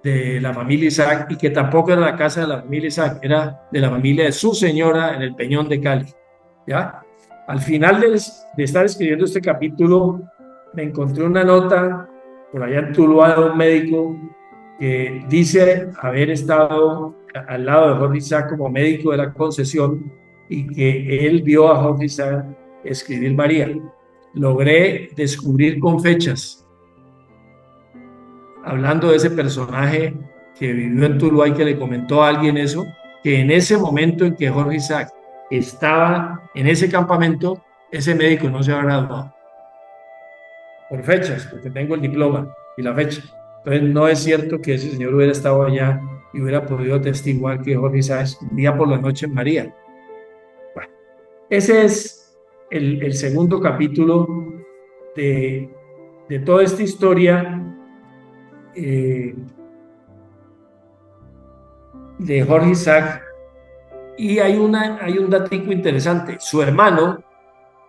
Speaker 2: de la familia Isaac y que tampoco era la casa de la familia Isaac, era de la familia de su señora en el Peñón de Cali. ¿Ya? Al final de estar escribiendo este capítulo, me encontré una nota por allá en Tuluá de un médico que dice haber estado al lado de Jorge Isaac como médico de la concesión y que él vio a Jorge Isaac escribir María. Logré descubrir con fechas, hablando de ese personaje que vivió en Tuluá y que le comentó a alguien eso, que en ese momento en que Jorge Isaac estaba en ese campamento, ese médico no se había graduado. Por fechas, porque tengo el diploma y la fecha. Entonces no es cierto que ese señor hubiera estado allá y hubiera podido atestiguar que Jorge Isaac día por la noche en María. Bueno, ese es el segundo capítulo de toda esta historia de Jorge Isaac. Y hay un datico interesante. Su hermano,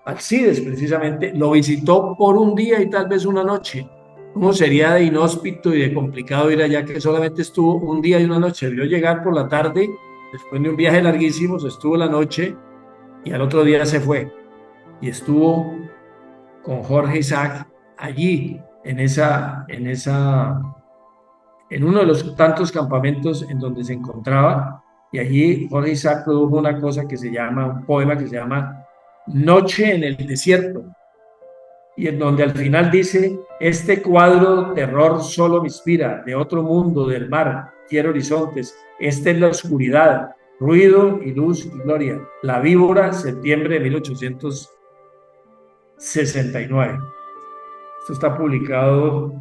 Speaker 2: Alcides precisamente, lo visitó por un día y tal vez una noche. ¿Cómo sería de inhóspito y de complicado ir allá que solamente estuvo un día y una noche? Vio llegar por la tarde, después de un viaje larguísimo, se estuvo la noche y al otro día se fue. Y estuvo con Jorge Isaac allí, en uno de los tantos campamentos en donde se encontraba. Y allí Jorge Isaac produjo una cosa que se llama, un poema que se llama Noche en el desierto, y en donde al final dice: este cuadro terror solo me inspira, de otro mundo, del mar, quiero horizontes, esta es la oscuridad, ruido y luz y gloria, la víbora, septiembre de 1869. Esto está publicado,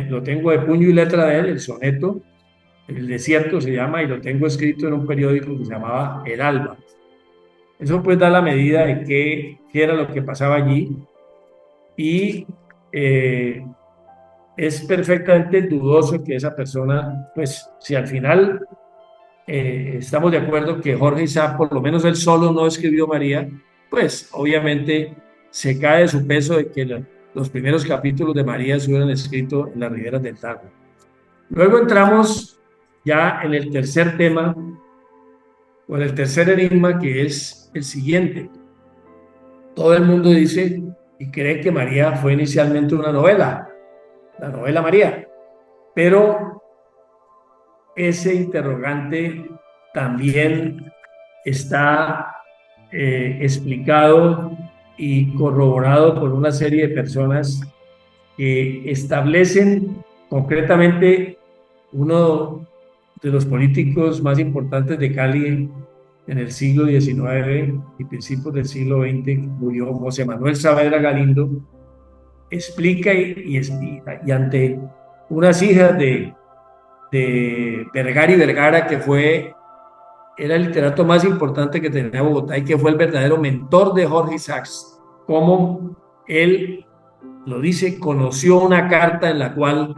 Speaker 2: lo tengo de puño y letra de él, el soneto, El desierto se llama, y lo tengo escrito en un periódico que se llamaba El Alba. Eso pues da la medida de qué era lo que pasaba allí, y es perfectamente dudoso que esa persona, pues si al final estamos de acuerdo que Jorge Isaac, por lo menos él solo no escribió María, pues obviamente se cae de su peso de que los primeros capítulos de María se hubieran escrito en las riberas del Tajo. Luego entramos ya en el tercer tema, con el tercer enigma, que es el siguiente. Todo el mundo dice y cree que María fue inicialmente una novela, la novela María, pero ese interrogante también está explicado y corroborado por una serie de personas que establecen concretamente uno de los políticos más importantes de Cali en el siglo XIX y principios del siglo XX, que murió, José Manuel Saavedra Galindo, explica y ante unas hijas de Vergara y Vergara, que era el literato más importante que tenía Bogotá y que fue el verdadero mentor de Jorge Isaacs, como él lo dice, conoció una carta en la cual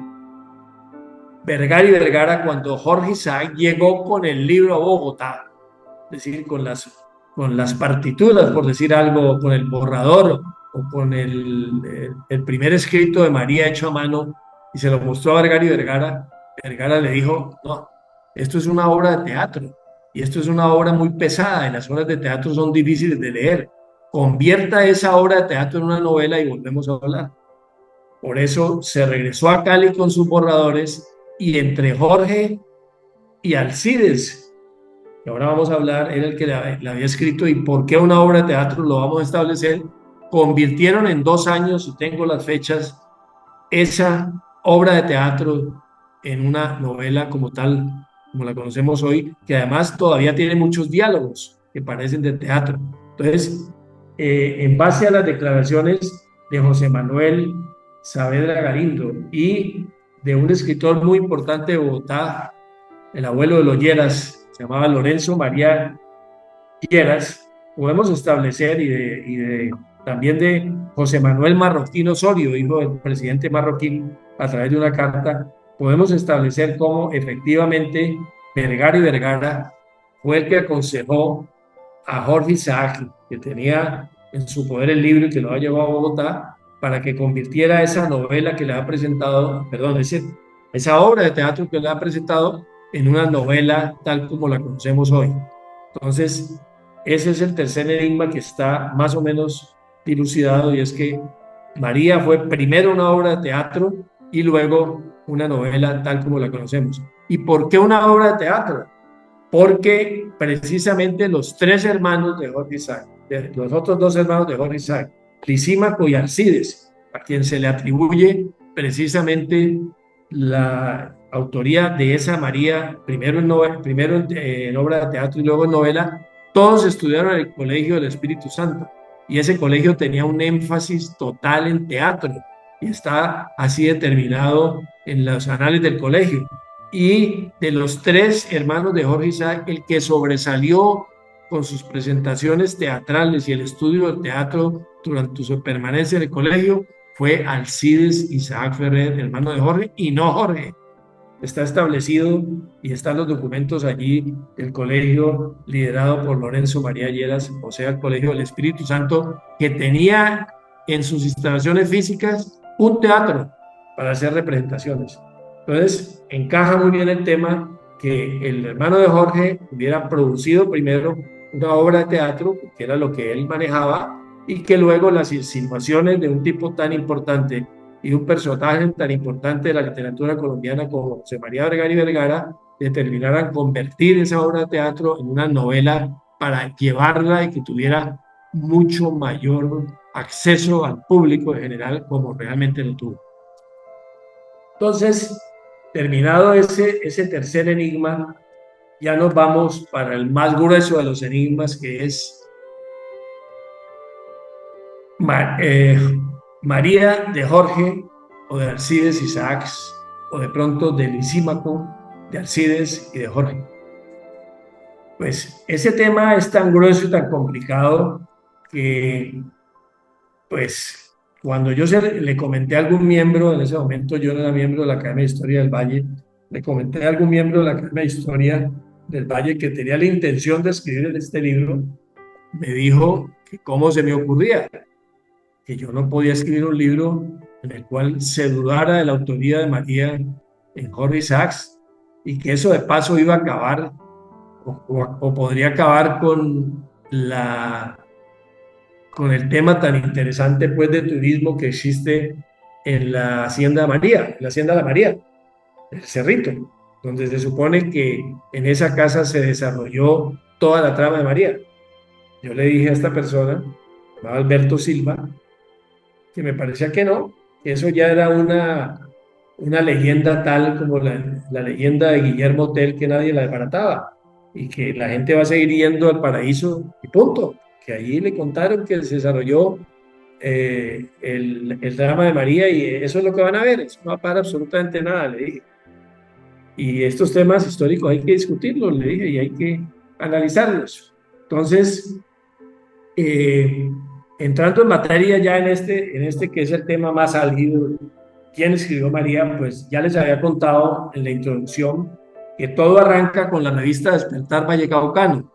Speaker 2: Vergara y Vergara, cuando Jorge Isaac llegó con el libro a Bogotá, es decir, con las partituras, por decir algo, con el borrador o con el primer escrito de María hecho a mano, y se lo mostró a Vergara y Vergara, Vergara le dijo, no, esto es una obra de teatro, y esto es una obra muy pesada, y las obras de teatro son difíciles de leer. Convierta esa obra de teatro en una novela y volvemos a hablar. Por eso se regresó a Cali con sus borradores, y entre Jorge y Alcides, que ahora vamos a hablar, era el que le había escrito, y por qué una obra de teatro lo vamos a establecer, convirtieron en 2 años, y tengo las fechas, esa obra de teatro en una novela como tal, como la conocemos hoy, que además todavía tiene muchos diálogos que parecen de teatro. Entonces, en base a las declaraciones de José Manuel Saavedra Galindo y de un escritor muy importante de Bogotá, el abuelo de los Lleras, se llamaba Lorenzo María Lleras, podemos establecer, también de José Manuel Marroquín Osorio, hijo del presidente Marroquín, a través de una carta, podemos establecer cómo efectivamente Vergara y Vergara fue el que aconsejó a Jorge Isaac, que tenía en su poder el libro y que lo ha llevado a Bogotá, para que convirtiera esa novela que le ha presentado, perdón, esa obra de teatro que le ha presentado en una novela tal como la conocemos hoy. Entonces, ese es el tercer enigma que está más o menos dilucidado, y es que María fue primero una obra de teatro y luego una novela tal como la conocemos. ¿Y por qué una obra de teatro? Porque precisamente los tres hermanos de Jorge Isaac, los otros dos hermanos de Jorge Isaac, Lisímaco y Alcides, a quien se le atribuye precisamente la autoría de esa María, primero en obra de teatro y luego en novela, todos estudiaron en el Colegio del Espíritu Santo, y ese colegio tenía un énfasis total en teatro, y está así determinado en los anales del colegio. Y de los tres hermanos de Jorge Isaac, el que sobresalió con sus presentaciones teatrales y el estudio del teatro durante su permanencia en el colegio fue Alcides Isaac Ferrer, hermano de Jorge, y no Jorge. Está establecido y están los documentos allí del colegio liderado por Lorenzo María Lleras, o sea, el Colegio del Espíritu Santo, que tenía en sus instalaciones físicas un teatro para hacer representaciones. Entonces, encaja muy bien el tema que el hermano de Jorge hubiera producido primero una obra de teatro, que era lo que él manejaba, y que luego las insinuaciones de un tipo tan importante y un personaje tan importante de la literatura colombiana como José María Vergara y Vergara determinaran convertir esa obra de teatro en una novela para llevarla y que tuviera mucho mayor acceso al público en general como realmente lo tuvo. Entonces, terminado ese tercer enigma, ya nos vamos para el más grueso de los enigmas, que es María de Jorge o de Alcides Isaacs, o de pronto de Lisímaco, de Alcides y de Jorge. Pues ese tema es tan grueso y tan complicado que, pues, cuando yo le comenté a algún miembro, en ese momento yo no era miembro de la Academia de Historia del Valle, le comenté a algún miembro de la Academia de Historia del Valle que tenía la intención de escribir este libro, me dijo que cómo se me ocurría, que yo no podía escribir un libro en el cual se dudara de la autoría de María en Jorge Isaacs, y que eso de paso iba a acabar o podría acabar con el tema tan interesante pues de turismo que existe en la Hacienda María, en la Hacienda La María, el Cerrito, donde se supone que en esa casa se desarrolló toda la trama de María. Yo le dije a esta persona, llamado Alberto Silva, que me parecía que no, que eso ya era una leyenda tal como la leyenda de Guillermo Tell, que nadie la desbarataba, y que la gente va a seguir yendo al paraíso y punto, que allí le contaron que se desarrolló el drama de María y eso es lo que van a ver, eso no va a parar absolutamente nada, le dije. Y estos temas históricos hay que discutirlos, le dije, y hay que analizarlos. Entonces, eh, entrando en materia ya en este que es el tema más álgido, ¿quién escribió María? Pues ya les había contado en la introducción que todo arranca con la revista Despertar Vallecaucano.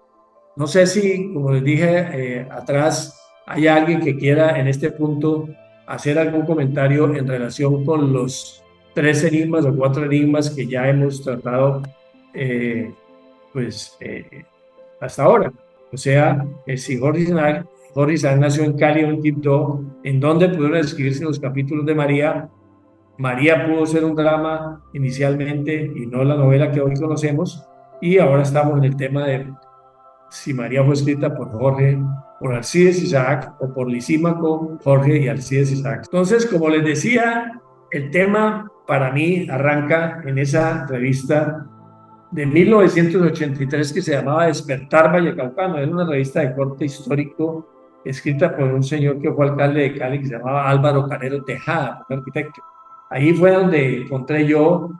Speaker 2: No sé si, como les dije atrás, hay alguien que quiera en este punto hacer algún comentario en relación con los 3 enigmas o 4 enigmas que ya hemos tratado eh, pues, hasta ahora. O sea, si Jorge Isaac nació en Cali o en Quibdó, ¿en dónde pudieron escribirse los capítulos de María? María pudo ser un drama inicialmente y no la novela que hoy conocemos. Y ahora estamos en el tema de si María fue escrita por Jorge, por Alcides Isaac o por Lisímaco, Jorge y Alcides Isaac. Entonces, como les decía, el tema para mí arranca en esa revista de 1983 que se llamaba Despertar Vallecaucano. Era una revista de corte histórico escrita por un señor que fue alcalde de Cali que se llamaba Álvaro Canero Tejada, un arquitecto. Ahí fue donde encontré yo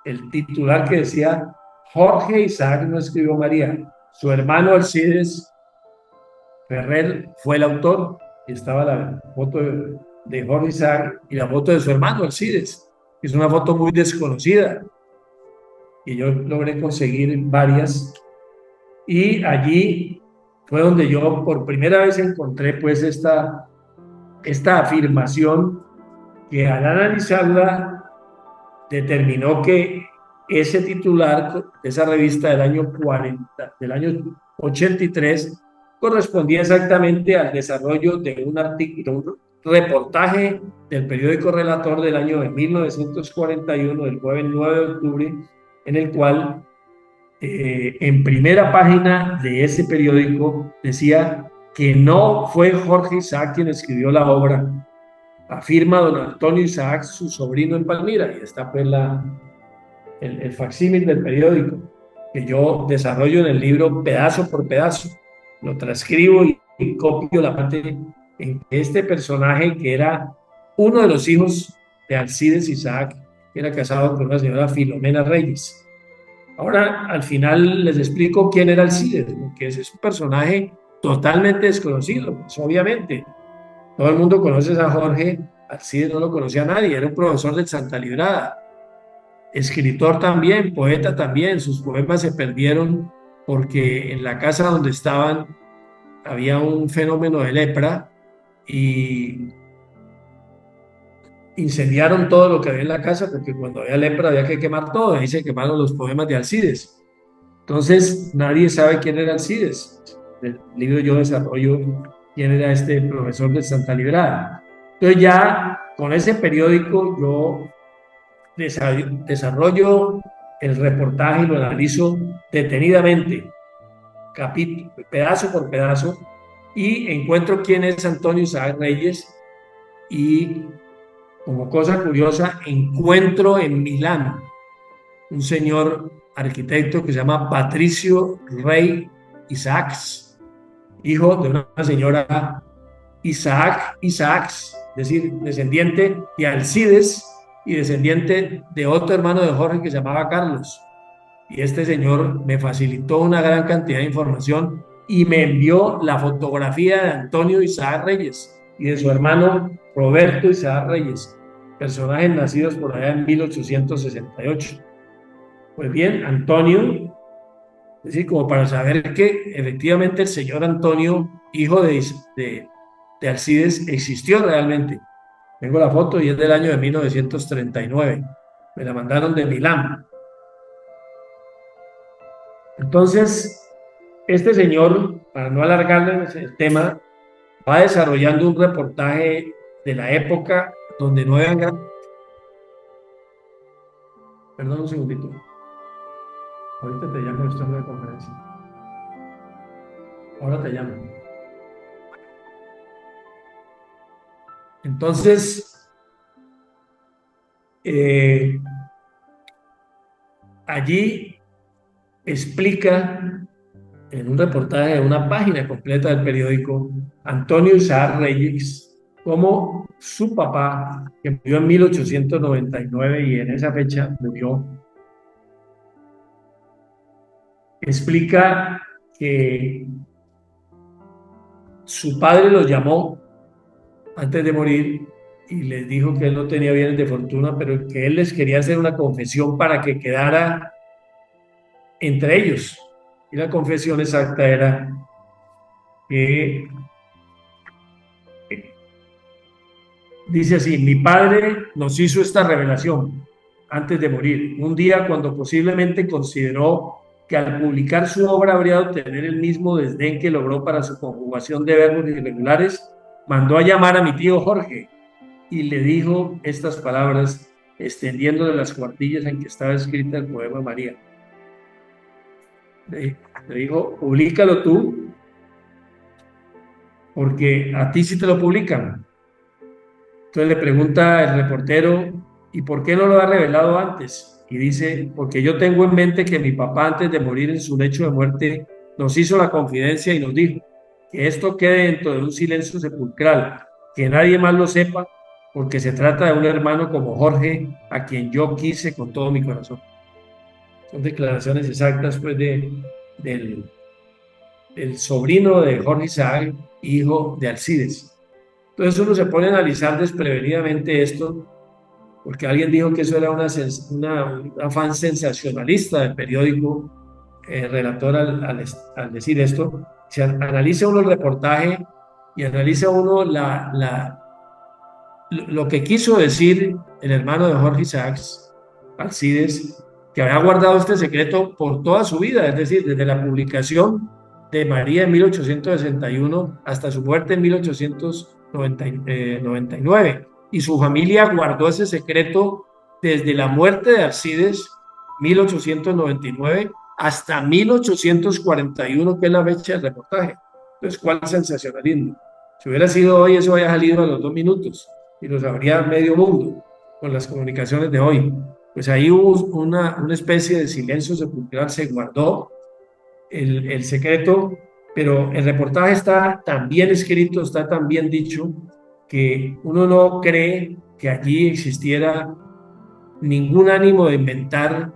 Speaker 2: el titular que decía Jorge Isaac no escribió María, su hermano Alcides Ferrer fue el autor, y estaba la foto de Jorge Isaac y la foto de su hermano Alcides, que es una foto muy desconocida, y yo logré conseguir varias, y allí fue donde yo por primera vez encontré pues esta afirmación que al analizarla determinó que ese titular de esa revista del año 40, del año 83, correspondía exactamente al desarrollo de un artículo, un reportaje del periódico Relator del año de 1941, del jueves 9 de octubre, en el cual en primera página de ese periódico decía que no fue Jorge Isaac quien escribió la obra, afirma don Antonio Isaac, su sobrino en Palmira, y está pues el facsímil del periódico, que yo desarrollo en el libro pedazo por pedazo, lo transcribo y copio la parte en que este personaje, que era uno de los hijos de Alcides Isaac, que era casado con una señora Filomena Reyes. Ahora, al final les explico quién era Alcides, porque ese es un personaje totalmente desconocido, pues, obviamente. Todo el mundo conoce a Jorge, Alcides no lo conocía a nadie, era un profesor de Santa Librada, escritor también, poeta también. Sus poemas se perdieron porque en la casa donde estaban había un fenómeno de lepra y incendiaron todo lo que había en la casa, porque cuando había lepra había que quemar todo, ahí se quemaron los poemas de Alcides. Entonces nadie sabe quién era Alcides. En el libro yo desarrollo quién era este profesor de Santa Librada. Entonces ya con ese periódico yo desarrollo el reportaje y lo analizo detenidamente, capítulo, pedazo por pedazo, y encuentro quién es Antonio Isaac Reyes y, como cosa curiosa, encuentro en Milán un señor arquitecto que se llama Patricio Rey Isaacs, hijo de una señora Isaacs, es decir, descendiente de Alcides y descendiente de otro hermano de Jorge que se llamaba Carlos. Y este señor me facilitó una gran cantidad de información y me envió la fotografía de Antonio Isaac Reyes y de su hermano Roberto Isaac Reyes, personajes nacidos por allá en 1868. Pues bien, Antonio, es decir, como para saber que efectivamente el señor Antonio, hijo de Alcides, existió realmente. Tengo la foto y es del año de 1939. Me la mandaron de Milán. Entonces, este señor, para no alargarle el tema, va desarrollando un reportaje de la época donde no habían Perdón un segundito. Ahorita te llamo, estoy en la conferencia. Ahora te llamo. Entonces, allí explica en un reportaje de una página completa del periódico Antonio Isaac Reyes cómo su papá, que murió en 1899 y en esa fecha murió, explica que su padre los llamó antes de morir y les dijo que él no tenía bienes de fortuna, pero que él les quería hacer una confesión para que quedara entre ellos. Y la confesión exacta era que dice así: mi padre nos hizo esta revelación antes de morir, un día cuando posiblemente consideró que al publicar su obra habría de obtener el mismo desdén que logró para su conjugación de verbos irregulares, mandó a llamar a mi tío Jorge y le dijo estas palabras, extendiéndole las cuartillas en que estaba escrita el poema María. Le dijo: públicalo tú, porque a ti sí te lo publican. Entonces le pregunta el reportero: ¿y por qué no lo ha revelado antes? Y dice: porque yo tengo en mente que mi papá, antes de morir en su lecho de muerte, nos hizo la confidencia y nos dijo que esto quede dentro de un silencio sepulcral, que nadie más lo sepa, porque se trata de un hermano como Jorge, a quien yo quise con todo mi corazón. Son declaraciones exactas pues del sobrino de Jorge Isaac, hijo de Alcides. Entonces uno se pone a analizar desprevenidamente esto, porque alguien dijo que eso era un afán sensacionalista del periódico relator al decir esto. Se analiza uno el reportaje y analiza uno lo que quiso decir el hermano de Jorge Isaacs, Alcides, que había guardado este secreto por toda su vida, es decir, desde la publicación de María en 1861 hasta su muerte en 1899. Y su familia guardó ese secreto desde la muerte de Alcides, 1899, hasta 1841, que es la fecha del reportaje. Entonces, ¿cuál sensacionalismo? Si hubiera sido hoy, eso había salido a los 2 minutos y lo sabría medio mundo con las comunicaciones de hoy. Pues ahí hubo una especie de silencio sepulcral, se guardó el secreto, pero el reportaje está tan bien escrito, está tan bien dicho, que uno no cree que allí existiera ningún ánimo de inventar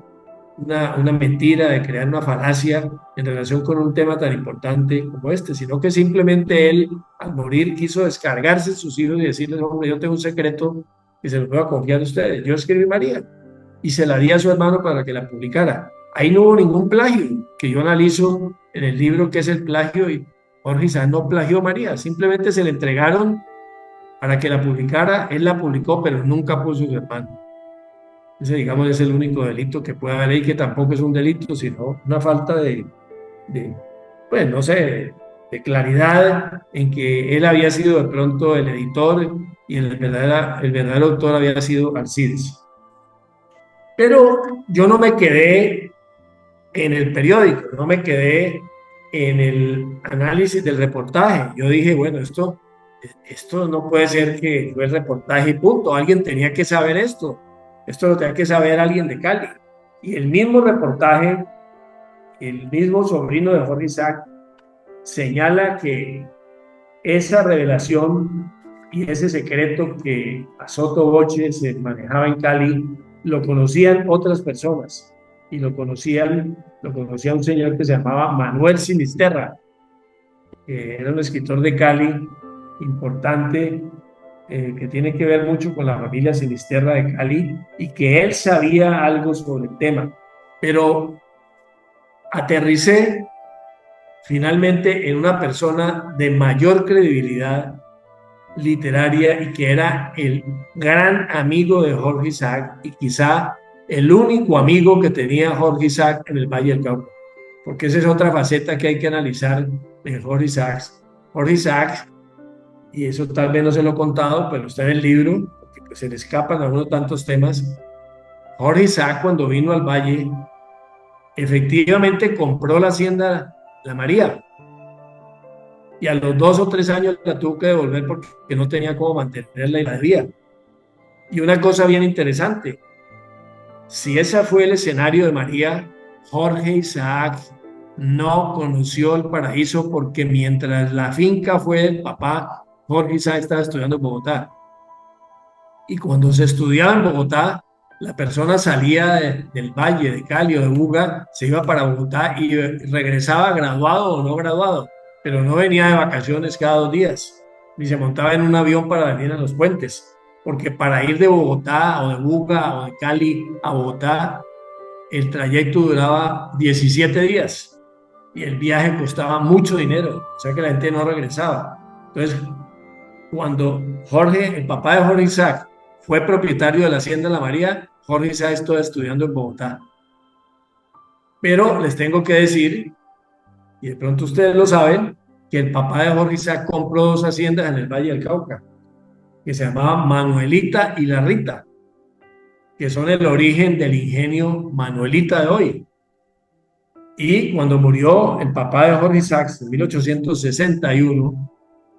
Speaker 2: una mentira, de crear una falacia en relación con un tema tan importante como este, sino que simplemente él, al morir, quiso descargarse en sus hijos y decirles: hombre, yo tengo un secreto que se lo voy a confiar a ustedes. Yo escribí María y se la di a su hermano para que la publicara. Ahí no hubo ningún plagio, que yo analizo en el libro qué es el plagio, y Jorge Isaac no plagió María, simplemente se le entregaron para que la publicara, él la publicó, pero nunca puso su hermano. Ese, digamos, es el único delito que puede haber ahí, que tampoco es un delito, sino una falta pues no sé, de claridad en que él había sido de pronto el editor y el verdadero autor había sido Alcides. Pero yo no me quedé en el periódico, no me quedé en el análisis del reportaje. Yo dije: bueno, esto no puede ser que fue el reportaje y punto. Alguien tenía que saber esto. Esto lo tenía que saber alguien de Cali. Y el mismo reportaje, el mismo sobrino de Jorge Isaac, señala que esa revelación y ese secreto que a Soto Voce se manejaba en Cali, lo conocían otras personas. Y lo conocía un señor que se llamaba Manuel Sinisterra, que era un escritor de Cali importante, que tiene que ver mucho con la familia Sinisterra de Cali, y que él sabía algo sobre el tema. Pero aterricé finalmente en una persona de mayor credibilidad literaria y que era el gran amigo de Jorge Isaac y quizá el único amigo que tenía Jorge Isaac en el Valle del Cauca. porque esa es otra faceta que hay que analizar de Jorge Isaacs. Jorge Isaacs, y eso tal vez no se lo he contado, pero está en el libro, porque pues se le escapan algunos tantos temas. Jorge Isaac, cuando vino al Valle, efectivamente compró la hacienda La María, y a los 2 o 3 años la tuvo que devolver porque no tenía cómo mantenerla y la debía. Y una cosa bien interesante, si ese fue el escenario de María, Jorge Isaac no conoció el paraíso porque mientras la finca fue del papá, Jorge Isaac estaba estudiando en Bogotá. Y cuando se estudiaba en Bogotá, la persona salía del Valle, de Cali o de Buga, se iba para Bogotá y regresaba graduado o no graduado, pero no venía de vacaciones cada 2 días, ni se montaba en un avión para venir a los puentes, porque para ir de Bogotá o de Buga o de Cali a Bogotá, el trayecto duraba 17 días y el viaje costaba mucho dinero, o sea que la gente no regresaba. Entonces, cuando Jorge, el papá de Jorge Isaac, fue propietario de la Hacienda La María, Jorge Isaac estaba estudiando en Bogotá. Pero les tengo que decir, y de pronto ustedes lo saben, que el papá de Jorge Isaac compró 2 haciendas en el Valle del Cauca, que se llamaban Manuelita y La Rita, que son el origen del ingenio Manuelita de hoy. Y cuando murió el papá de Jorge Isaac en 1861,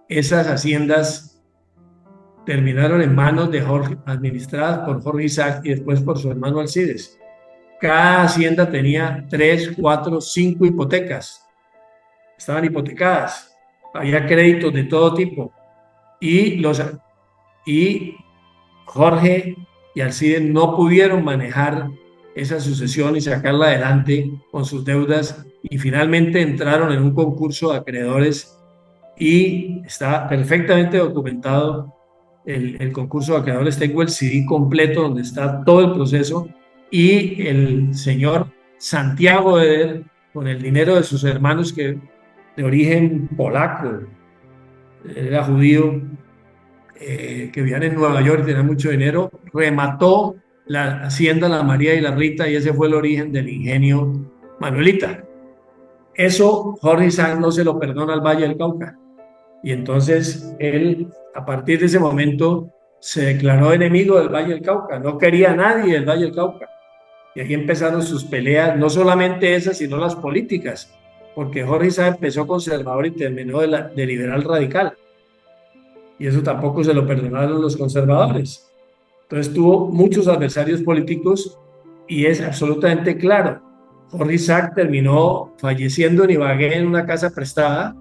Speaker 2: esas haciendas terminaron en manos de Jorge, administradas por Jorge Isaac y después por su hermano Alcides. Cada hacienda tenía 3, 4, 5 hipotecas. Estaban hipotecadas. Había créditos de todo tipo. Y Jorge y Alcides no pudieron manejar esa sucesión y sacarla adelante con sus deudas y finalmente entraron en un concurso de acreedores y está perfectamente documentado el concurso de acreedores. Tengo el CD completo donde está todo el proceso y el señor Santiago Eder, con el dinero de sus hermanos que de origen polaco, era judío, que vivían en Nueva York y tenían mucho dinero, remató la hacienda La María y La Rita y ese fue el origen del ingenio Manuelita. Eso Jorge Isaac no se lo perdona al Valle del Cauca. Y entonces él, a partir de ese momento, se declaró enemigo del Valle del Cauca, no quería a nadie del Valle del Cauca. Y ahí empezaron sus peleas, no solamente esas, sino las políticas, porque Jorge Isaac empezó conservador y terminó de liberal radical. Y eso tampoco se lo perdonaron los conservadores. Entonces tuvo muchos adversarios políticos y es absolutamente claro. Jorge Isaac terminó falleciendo en Ibagué en una casa prestada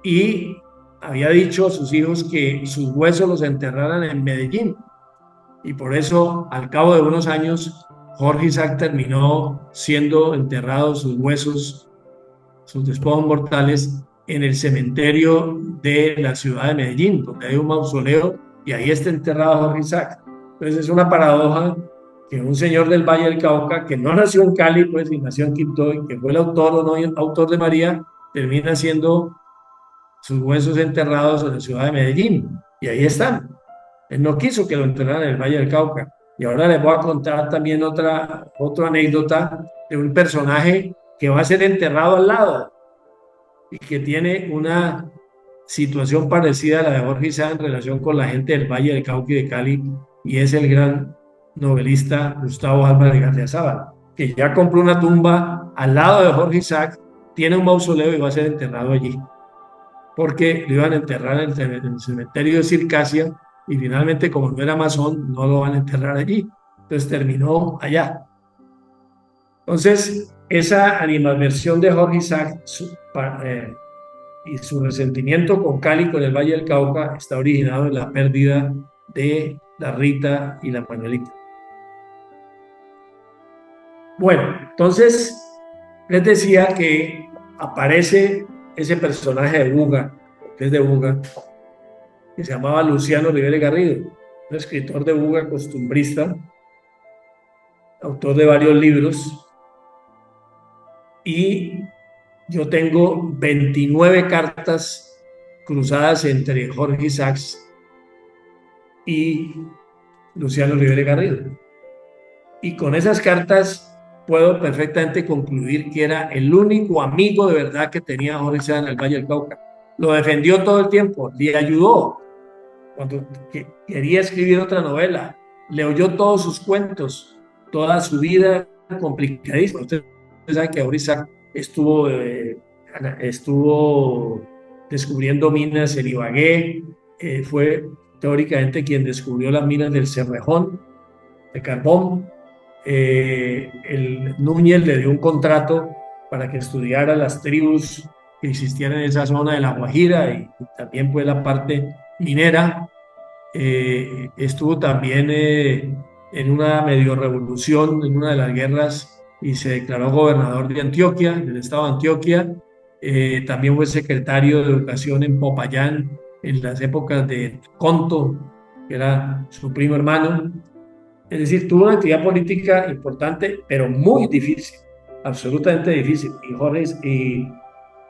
Speaker 2: y había dicho a sus hijos que sus huesos los enterraran en Medellín. Y por eso, al cabo de unos años, Jorge Isaac terminó siendo enterrados sus huesos, sus despojos mortales, en el cementerio de la ciudad de Medellín, donde hay un mausoleo y ahí está enterrado Jorge Isaac. Entonces es una paradoja que un señor del Valle del Cauca, que no nació en Cali, pues, y nació en Quibdó, y que fue el autor o no autor de María, termina siendo sus huesos enterrados en la ciudad de Medellín, y ahí están. Él no quiso que lo enterraran en el Valle del Cauca. Y ahora les voy a contar también otra anécdota de un personaje que va a ser enterrado al lado y que tiene una situación parecida a la de Jorge Isaac en relación con la gente del Valle del Cauca y de Cali, y es el gran novelista Gustavo Álvarez Gardiazabal, que ya compró una tumba al lado de Jorge Isaac, tiene un mausoleo y va a ser enterrado allí, porque lo iban a enterrar en el cementerio de Circasia y finalmente, como no era masón, no lo van a enterrar allí. Entonces terminó allá. Entonces, esa animadversión de Jorge Isaac y su resentimiento con Cali, con el Valle del Cauca, está originado en la pérdida de La Rita y la Manuelita. Bueno, entonces les decía que aparece ese personaje de Buga, que es de Buga, que se llamaba Luciano Rivera Garrido, un escritor de Buga costumbrista, autor de varios libros, y yo tengo 29 cartas cruzadas entre Jorge Isaacs y Luciano Rivera Garrido. Y con esas cartas puedo perfectamente concluir que era el único amigo de verdad que tenía Jorge Isaac en el Valle del Cauca. Lo defendió todo el tiempo, le ayudó cuando quería escribir otra novela, le oyó todos sus cuentos, toda su vida complicadísima. Usted sabe que Jorge Isaac estuvo descubriendo minas en Ibagué, fue teóricamente quien descubrió las minas del Cerrejón, de carbón. El Núñez le dio un contrato para que estudiara las tribus que existían en esa zona de La Guajira y también pues la parte minera. Estuvo también en una medio revolución, en una de las guerras, y se declaró gobernador de Antioquia, del estado de Antioquia. También fue secretario de Educación en Popayán en las épocas de Conto, que era su primo hermano. Es decir, tuvo una actividad política importante, pero muy difícil, absolutamente difícil. Y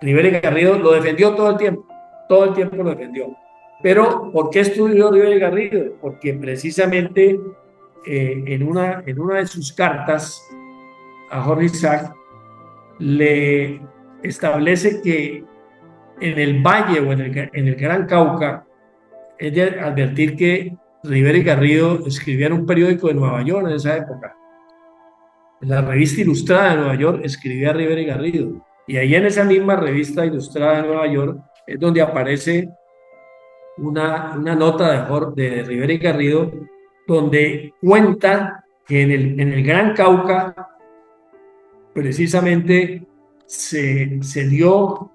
Speaker 2: Rivera y Garrido lo defendió todo el tiempo lo defendió. Pero, ¿por qué estudió Rivera y Garrido? Porque precisamente en una de sus cartas a Jorge Isaac le establece que en el Valle o en el Gran Cauca es de advertir que Rivera y Garrido escribían un periódico de Nueva York en esa época. En la revista Ilustrada de Nueva York escribía Rivera y Garrido. Y ahí en esa misma revista Ilustrada de Nueva York es donde aparece una nota de Rivera y Garrido donde cuenta que en el Gran Cauca precisamente se dio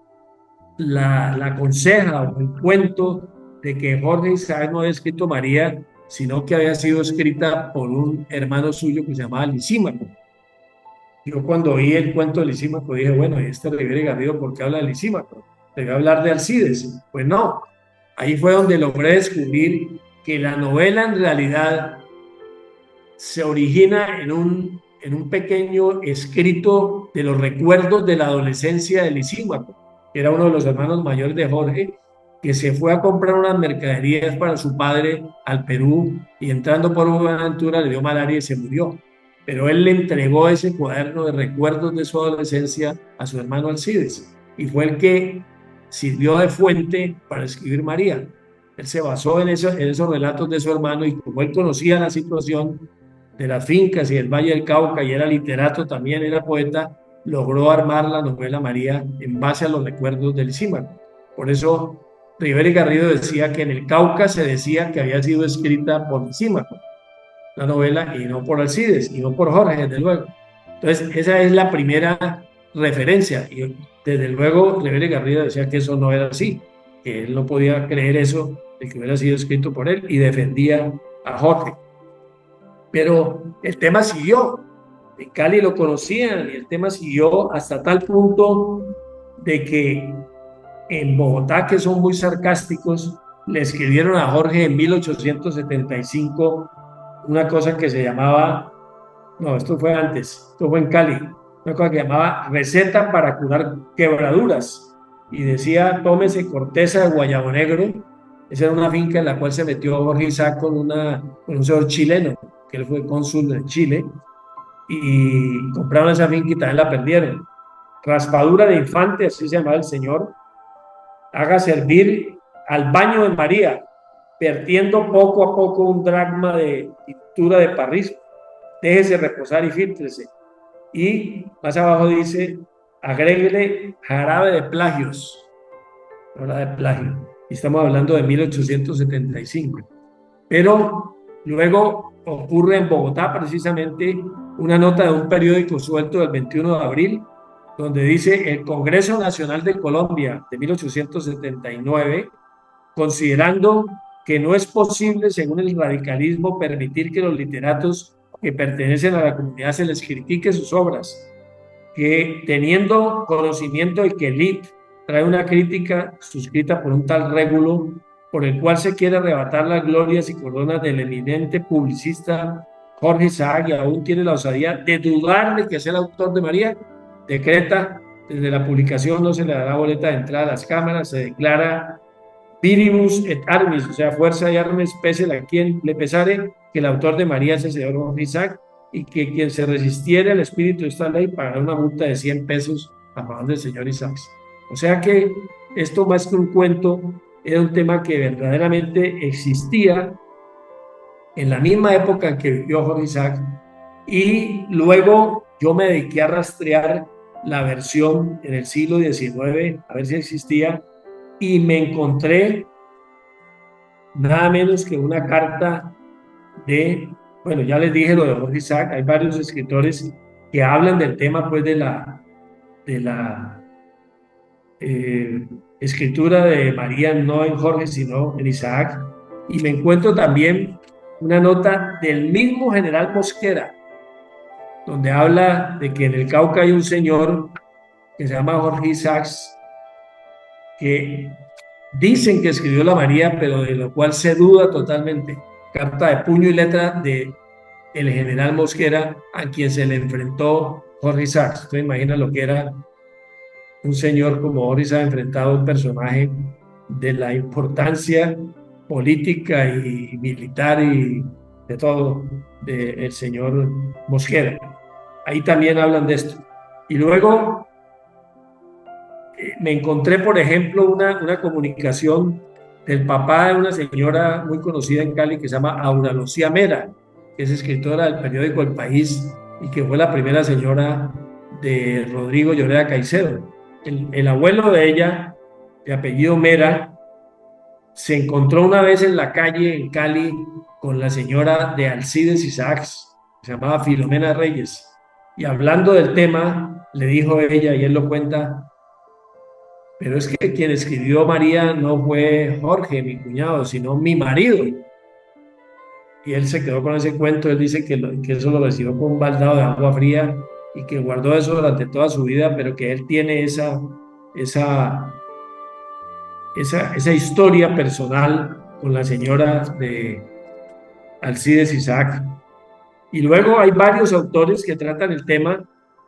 Speaker 2: la conseja o el cuento de que Jorge Isaac no había escrito María, sino que había sido escrita por un hermano suyo que se llamaba Lisímaco. Yo cuando oí el cuento de Lisímaco dije, bueno, ¿y este Rivera y Garrido por qué habla de Lisímaco? Debe hablar de Alcides. Pues no, ahí fue donde logré descubrir que la novela en realidad se origina en un pequeño escrito de los recuerdos de la adolescencia de Lisímaco, que era uno de los hermanos mayores de Jorge, que se fue a comprar unas mercaderías para su padre al Perú y entrando por Buenaventura le dio malaria y se murió. Pero él le entregó ese cuaderno de recuerdos de su adolescencia a su hermano Alcides y fue el que sirvió de fuente para escribir María. Él se basó en esos relatos de su hermano y como él conocía la situación de las fincas y del Valle del Cauca y era literato también, era poeta, logró armar la novela María en base a los recuerdos del Lisímaco. Por eso Rivera y Garrido decía que en el Cauca se decía que había sido escrita por Lisímaco, la novela, y no por Alcides, y no por Jorge, desde luego. Entonces, esa es la primera referencia. Y desde luego, Rivera y Garrido decía que eso no era así, que él no podía creer eso, de que hubiera sido escrito por él, y defendía a Jorge. Pero el tema siguió. En Cali lo conocían y el tema siguió hasta tal punto de que en Bogotá, que son muy sarcásticos, le escribieron a Jorge en 1875 una cosa que se llamaba, no, esto fue antes, esto fue en Cali, una cosa que se llamaba receta para curar quebraduras. Y decía, tómese corteza de guayabo negro. Esa era una finca en la cual se metió Jorge Isaac con un señor chileno, que él fue cónsul de Chile, y compraron esa finca y también la perdieron. Raspadura de infante, así se llamaba el señor, haga servir al baño de María, vertiendo poco a poco un dracma de tintura de parrisco. Déjese reposar y fíltrese. Y más abajo dice, agréguele jarabe de plagios. Habla de plagio. Y estamos hablando de 1875. Pero luego ocurre en Bogotá precisamente una nota de un periódico suelto del 21 de abril, donde dice el Congreso Nacional de Colombia de 1879, considerando que no es posible, según el radicalismo, permitir que los literatos que pertenecen a la comunidad se les critique sus obras, que teniendo conocimiento de que Litt trae una crítica suscrita por un tal Régulo, por el cual se quiere arrebatar las glorias y coronas del eminente publicista Jorge Isaac, y aún tiene la osadía de dudar de que sea el autor de María, decreta desde la publicación no se le dará boleta de entrada a las cámaras, se declara viribus et armis, o sea, fuerza y armas, pese a quien le pesare, que el autor de María es el señor Jorge Isaac, y que quien se resistiera al espíritu de esta ley pagará una multa de 100 pesos a favor del señor Isaacs. O sea que esto, más que un cuento, era un tema que verdaderamente existía en la misma época en que vivió Jorge Isaacs, y luego yo me dediqué a rastrear la versión en el siglo XIX, a ver si existía, y me encontré nada menos que una carta de, bueno, ya les dije lo de Jorge Isaac, hay varios escritores que hablan del tema pues de la escritura de María, no en Jorge, sino en Isaac, y me encuentro también una nota del mismo general Mosquera, donde habla de que en el Cauca hay un señor que se llama Jorge Isaacs, que dicen que escribió la María, pero de lo cual se duda totalmente. Carta de puño y letra de el general Mosquera, a quien se le enfrentó Jorge Isaacs. Usted imagina lo que era un señor como Jorge Isaacs enfrentado a un personaje de la importancia política y militar y de todo del señor Mosquera. Ahí también hablan de esto. Y luego me encontré, por ejemplo, una comunicación del papá de una señora muy conocida en Cali que se llama Aura Lucía Mera, que es escritora del periódico El País y que fue la primera señora de Rodrigo Lloreda Caicedo. El abuelo de ella, de apellido Mera, se encontró una vez en la calle en Cali con la señora de Alcides Isaacs, que se llamaba Filomena Reyes, y hablando del tema, le dijo ella, y él lo cuenta, pero es que quien escribió María no fue Jorge, mi cuñado, sino mi marido. Y él se quedó con ese cuento. Él dice que eso lo recibió con un baldado de agua fría y que guardó eso durante toda su vida, pero que él tiene esa historia personal con la señora de Alcides Isaac. Y luego hay varios autores que tratan el tema,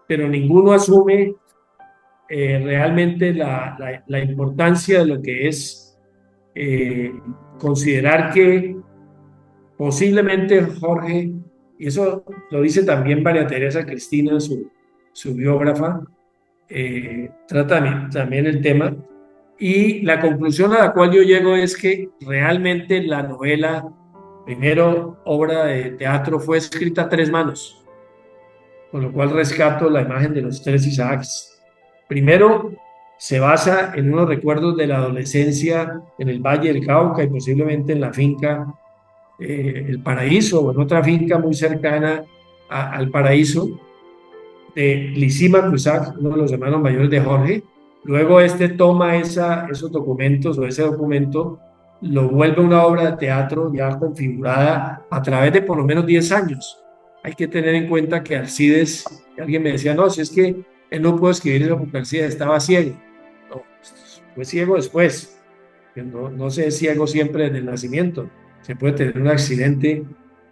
Speaker 2: pero ninguno asume realmente la importancia de lo que es considerar que posiblemente Jorge, y eso lo dice también María Teresa Cristina, su biógrafa, trata también el tema, y la conclusión a la cual yo llego es que realmente la novela, primero obra de teatro, fue escrita a tres manos, con lo cual rescato la imagen de los tres Isaacs. Primero, se basa en unos recuerdos de la adolescencia en el Valle del Cauca y posiblemente en la finca El Paraíso o en otra finca muy cercana al Paraíso de Lisímaco Isaac, uno de los hermanos mayores de Jorge. Luego este toma esos documentos o ese documento, lo vuelve una obra de teatro ya configurada a través de por lo menos 10 años. Hay que tener en cuenta que Alcides, alguien me decía, no, si es que él no pudo escribir eso porque Alcides estaba ciego. No, fue ciego después. No se es ciego siempre desde el nacimiento. Se puede tener un accidente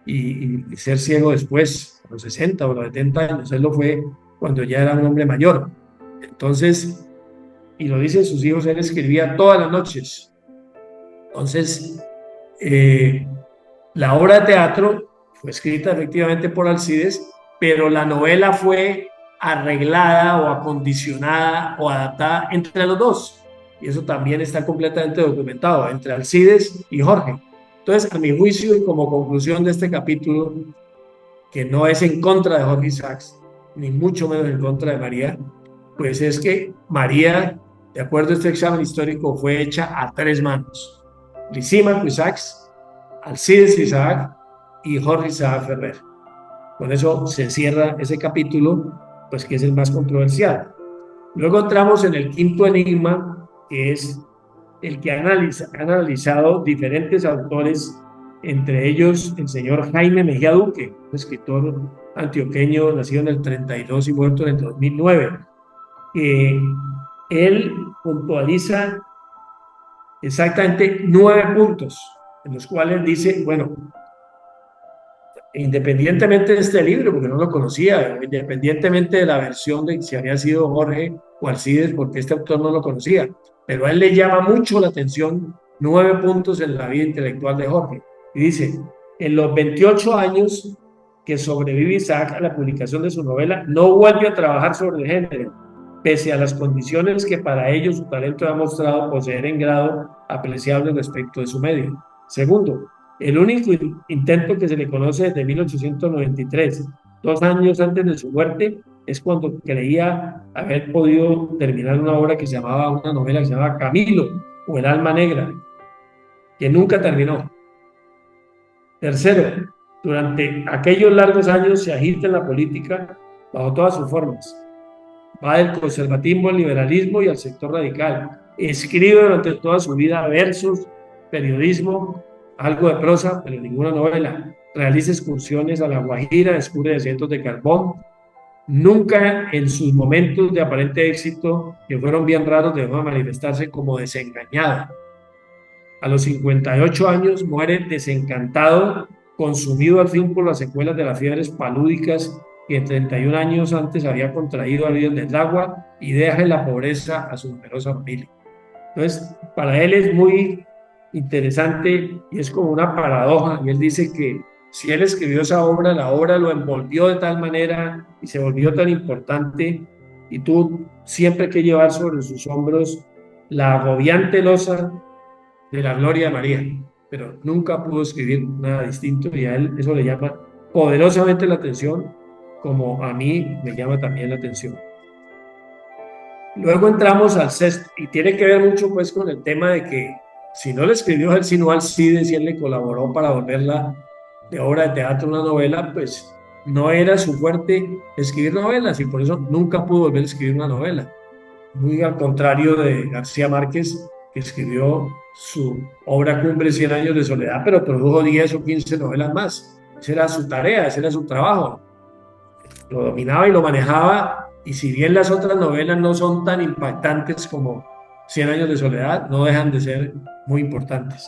Speaker 2: y ser ciego después, a los 60 o los 70 años. Él lo fue cuando ya era un hombre mayor. Entonces, y lo dicen sus hijos, él escribía todas las noches. Entonces, la obra de teatro fue escrita efectivamente por Alcides, pero la novela fue arreglada o acondicionada o adaptada entre los dos. Y eso también está completamente documentado entre Alcides y Jorge. Entonces, a mi juicio y como conclusión de este capítulo, que no es en contra de Jorge Isaacs, ni mucho menos en contra de María, pues es que María, de acuerdo a este examen histórico, fue hecha a tres manos. Lisímaco Isaacs, Alcides Isaac y Jorge Isaac Ferrer. Con eso se cierra ese capítulo, pues que es el más controversial. Luego entramos en el quinto enigma, que es el que han analizado diferentes autores, entre ellos el señor Jaime Mejía Duque, un escritor antioqueño nacido en el 32 y muerto en el 2009. Él puntualiza exactamente 9 puntos, en los cuales dice, bueno, independientemente de este libro, porque no lo conocía, independientemente de la versión de si había sido Jorge o Alcides, porque este autor no lo conocía, pero a él le llama mucho la atención 9 puntos en la vida intelectual de Jorge. Y dice, en los 28 años que sobrevive Isaac a la publicación de su novela, no vuelve a trabajar sobre el género, pese a las condiciones que para ello su talento ha mostrado poseer en grado apreciable respecto de su medio. Segundo, el único intento que se le conoce desde 1893, 2 años antes de su muerte, es cuando creía haber podido terminar una obra que se llamaba, una novela que se llamaba Camilo, o El alma negra, que nunca terminó. Tercero, durante aquellos largos años se agita en la política bajo todas sus formas. Va del conservatismo al liberalismo y al sector radical. Escribe durante toda su vida versos, periodismo, algo de prosa, pero ninguna novela. Realiza excursiones a La Guajira, descubre desiertos de carbón. Nunca en sus momentos de aparente éxito, que fueron bien raros, dejó de manifestarse como desengañado. A los 58 años muere desencantado, consumido al fin por las secuelas de las fiebres palúdicas que 31 años antes había contraído a orillas del agua, y deja en la pobreza a su numerosa familia. Entonces, para él es muy interesante y es como una paradoja, y él dice que si él escribió esa obra, la obra lo envolvió de tal manera y se volvió tan importante, y tuvo siempre que llevar sobre sus hombros la agobiante losa de la gloria de María, pero nunca pudo escribir nada distinto, y a él eso le llama poderosamente la atención, como a mí me llama también la atención. Luego entramos al sexto, y tiene que ver mucho pues con el tema de que si no le escribió él, sino Alcides, y él le colaboró para volverla de obra de teatro una novela, pues no era su fuerte escribir novelas, y por eso nunca pudo volver a escribir una novela. Muy al contrario de García Márquez, que escribió su obra cumbre, 100 años de soledad, pero produjo 10 o 15 novelas más. Esa era su tarea, ese era su trabajo. Lo dominaba y lo manejaba, y si bien las otras novelas no son tan impactantes como 100 años de soledad, no dejan de ser muy importantes.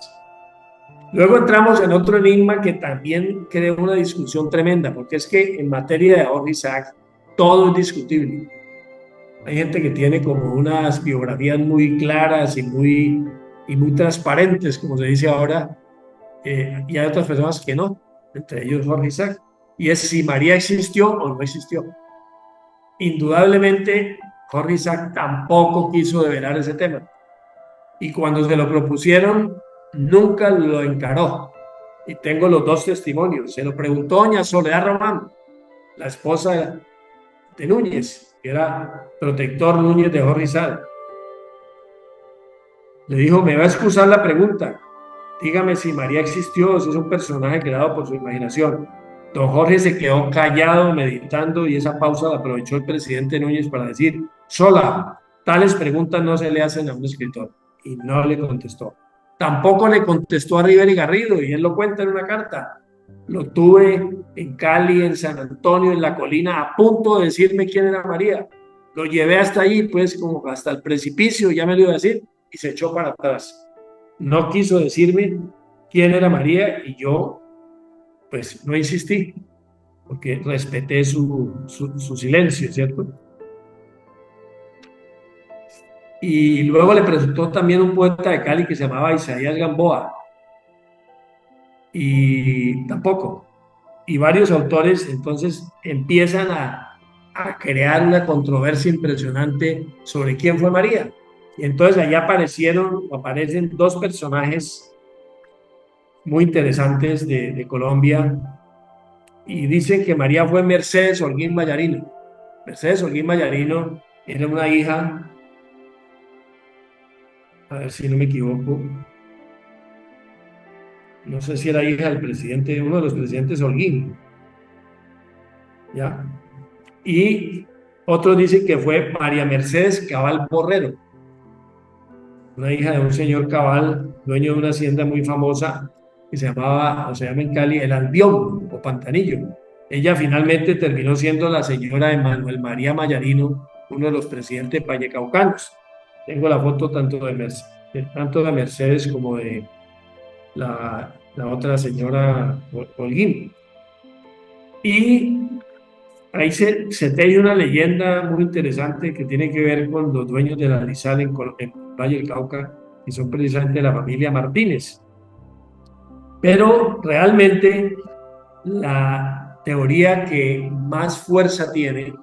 Speaker 2: Luego entramos en otro enigma que también crea una discusión tremenda, porque es que en materia de Jorge Isaac todo es discutible. Hay gente que tiene como unas biografías muy claras y muy transparentes, como se dice ahora, y hay otras personas que no, entre ellos Jorge Isaac, y es si María existió o no existió. Indudablemente, Jorge Isaac tampoco quiso develar ese tema, y cuando se lo propusieron, nunca lo encaró. Y tengo los dos testimonios. Se lo preguntó doña Soledad Román, la esposa de Núñez, que era protector Núñez de Jorge Isaac. Le dijo: me va a excusar la pregunta, dígame si María existió o si es un personaje creado por su imaginación. Don Jorge se quedó callado, meditando, y esa pausa la aprovechó el presidente Núñez para decir: sola, tales preguntas no se le hacen a un escritor. Y no le contestó. Tampoco le contestó a Rivera y Garrido, y él lo cuenta en una carta. Lo tuve en Cali, en San Antonio, en la colina, a punto de decirme quién era María. Lo llevé hasta allí, pues como hasta el precipicio, ya me lo iba a decir, y se echó para atrás. No quiso decirme quién era María, y yo pues no insistí, porque respeté su silencio, ¿cierto? Y luego le presentó también un poeta de Cali que se llamaba Isaías Gamboa, y tampoco. Y varios autores entonces empiezan a crear una controversia impresionante sobre quién fue María. Y entonces allá aparecen dos personajes muy interesantes de Colombia, y dicen que María fue Mercedes Holguín Vallarino. Mercedes Holguín Vallarino era una hija, a ver si no me equivoco, no sé si era hija del presidente, uno de los presidentes Holguín, ¿ya? Y otros dicen que fue María Mercedes Cabal Borrero, una hija de un señor Cabal, dueño de una hacienda muy famosa que se llamaba, o se llama en Cali, El Albión o Pantanillo. Ella finalmente terminó siendo la señora de Manuel María Vallarino, uno de los presidentes vallecaucanos. Tengo la foto tanto de Mercedes como de la otra señora Holguín. Y ahí se teje una leyenda muy interesante que tiene que ver con los dueños de la Lizal en Valle del Cauca, que son precisamente la familia Martínez. Pero realmente la teoría que más fuerza tiene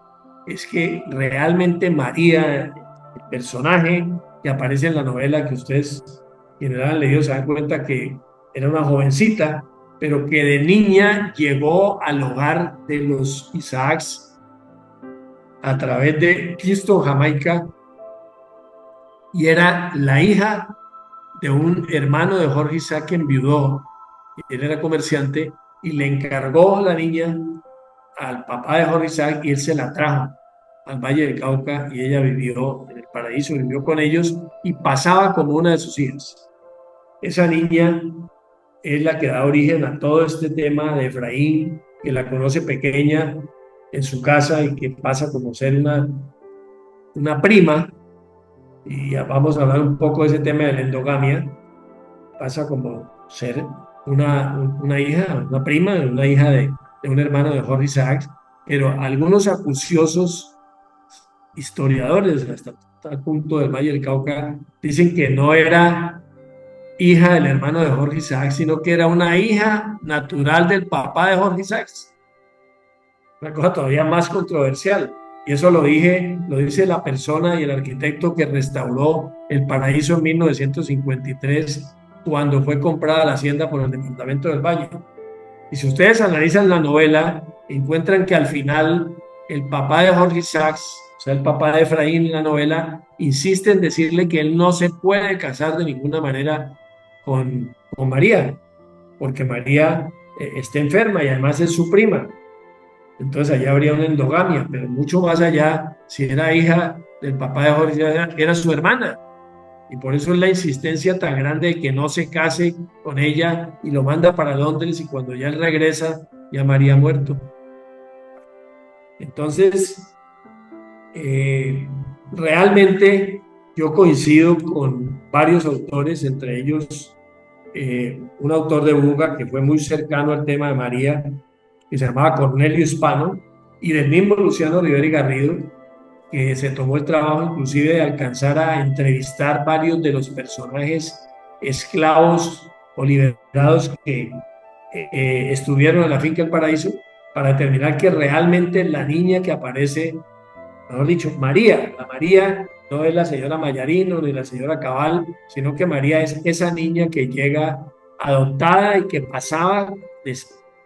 Speaker 2: es que realmente María, el personaje que aparece en la novela, que ustedes quienes la han leído se dan cuenta que era una jovencita, pero que de niña llegó al hogar de los Isaacs a través de Kingston, Jamaica, y era la hija de un hermano de Jorge Isaac que enviudó. Él era comerciante y le encargó a la niña al papá de Jorge Isaac y él se la trajo al Valle del Cauca y ella vivió en el paraíso, vivió con ellos y pasaba como una de sus hijas. Esa niña es la que da origen a todo este tema de Efraín, que la conoce pequeña en su casa y que pasa como ser una prima, y ya vamos a hablar un poco de ese tema de la endogamia, pasa como ser una hija, una prima, una hija de un hermano de Jorge Isaacs, pero algunos acuciosos historiadores hasta el punto del Valle del Cauca dicen que no era hija del hermano de Jorge Isaacs, sino que era una hija natural del papá de Jorge Isaacs. Una cosa todavía más controversial. Y eso lo dice la persona y el arquitecto que restauró el paraíso en 1953, cuando fue comprada la hacienda por el Departamento del Valle. Y si ustedes analizan la novela, encuentran que al final el papá de Jorge Isaacs, o sea, el papá de Efraín en la novela, insiste en decirle que él no se puede casar de ninguna manera con María, porque María está enferma y además es su prima. Entonces allá habría una endogamia, pero mucho más allá, si era hija del papá de Jorge Isaac, era su hermana. Y por eso es la insistencia tan grande de que no se case con ella y lo manda para Londres y cuando ya él regresa ya María ha muerto. Entonces, realmente yo coincido con varios autores, entre ellos un autor de Buga que fue muy cercano al tema de María, que se llamaba Cornelio Hispano, y del mismo Luciano Rivera y Garrido, que se tomó el trabajo inclusive de alcanzar a entrevistar varios de los personajes esclavos o liberados que estuvieron en la finca El Paraíso, para determinar que realmente la niña que aparece, mejor dicho, María, la María no es la señora Mayarino ni la señora Cabal, sino que María es esa niña que llega adoptada y que pasaba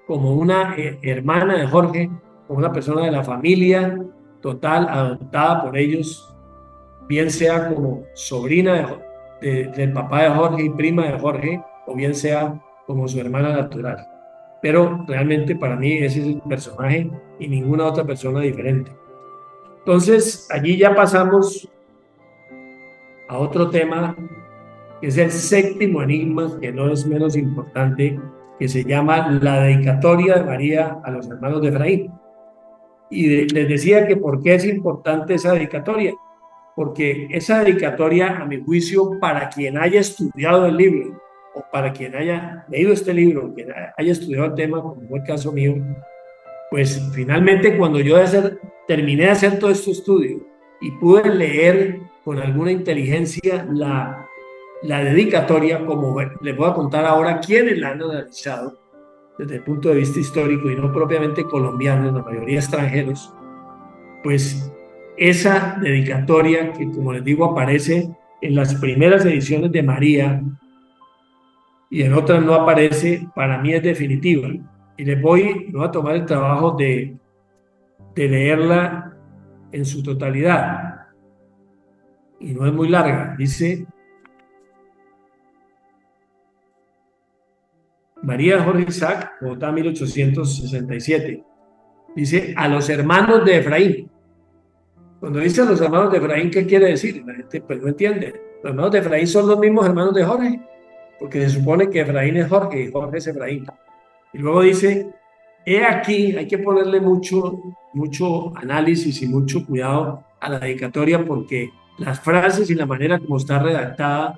Speaker 2: como una hermana de Jorge, como una persona de la familia total, adoptada por ellos, bien sea como sobrina del papá de Jorge y prima de Jorge, o bien sea como su hermana natural. Pero realmente para mí ese es el personaje y ninguna otra persona diferente. Entonces, allí ya pasamos a otro tema, que es el séptimo enigma, que no es menos importante, que se llama la dedicatoria de María a los hermanos de Efraín. Y les decía que por qué es importante esa dedicatoria, porque esa dedicatoria, a mi juicio, para quien haya estudiado el libro, o para quien haya leído este libro, quien haya estudiado el tema, como fue el caso mío, pues finalmente cuando yo terminé de hacer todo este estudio y pude leer con alguna inteligencia la dedicatoria, como les voy a contar ahora quiénes la han analizado desde el punto de vista histórico y no propiamente colombianos, la mayoría extranjeros, pues esa dedicatoria que, como les digo, aparece en las primeras ediciones de María y en otras no aparece, para mí es definitiva. Y les voy a tomar el trabajo de leerla en su totalidad. Y no es muy larga. Dice: María Jorge Isaac, Bogotá, 1867. Dice: a los hermanos de Efraín. Cuando dice a los hermanos de Efraín, ¿qué quiere decir? La gente pues no entiende. Los hermanos de Efraín son los mismos hermanos de Jorge, porque se supone que Efraín es Jorge y Jorge es Efraín. Y luego dice: he aquí, hay que ponerle mucho análisis y mucho cuidado a la dedicatoria, porque las frases y la manera como está redactada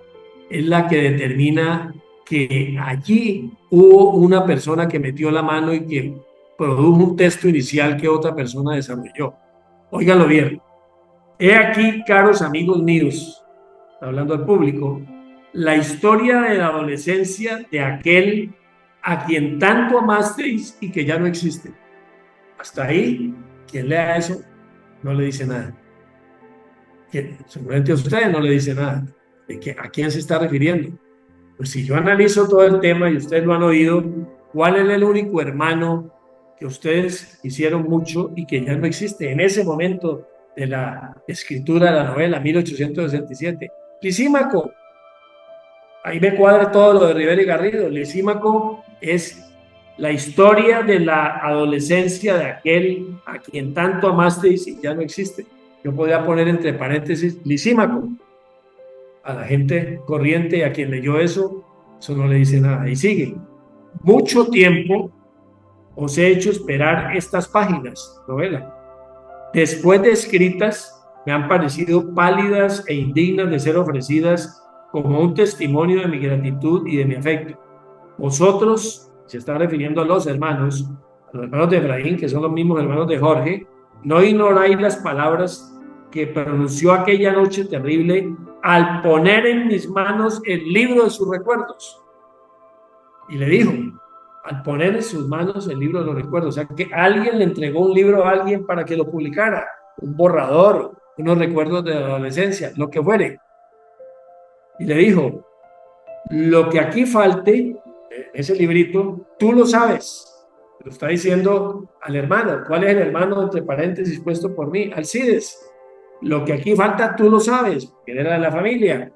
Speaker 2: es la que determina que allí hubo una persona que metió la mano y que produjo un texto inicial que otra persona desarrolló. Óiganlo bien. He aquí, caros amigos míos, hablando al público, la historia de la adolescencia de aquel a quien tanto amasteis y que ya no existe. hasta ahí, quien lea eso no le dice nada. Seguramente a ustedes no le dice nada. ¿A quién se está refiriendo? Pues si yo analizo todo el tema y ustedes lo han oído, ¿cuál es el único hermano que ustedes hicieron mucho y que ya no existe en ese momento de la escritura de la novela, 1867? Lisímaco. Ahí me cuadra todo lo de Rivera y Garrido. Lisímaco es la historia de la adolescencia de aquel a quien tanto amasteis y ya no existe. Yo podría poner entre paréntesis Lisímaco. A la gente corriente a quien leyó eso no le dice nada. Y sigue. Mucho tiempo os he hecho esperar estas páginas, novela. Después de escritas, me han parecido pálidas e indignas de ser ofrecidas como un testimonio de mi gratitud y de mi afecto. Vosotros, se está refiriendo a los hermanos de Efraín, que son los mismos hermanos de Jorge, no ignoráis las palabras que pronunció aquella noche terrible al poner en mis manos el libro de sus recuerdos. Y le dijo, al poner en sus manos el libro de los recuerdos, o sea, que alguien le entregó un libro a alguien para que lo publicara, un borrador, unos recuerdos de la adolescencia, lo que fuere. Y le dijo, lo que aquí falte, ese librito, tú lo sabes. Lo está diciendo al hermano. ¿Cuál es el hermano, entre paréntesis, puesto por mí? Alcides. Lo que aquí falta, tú lo sabes, que era de la familia.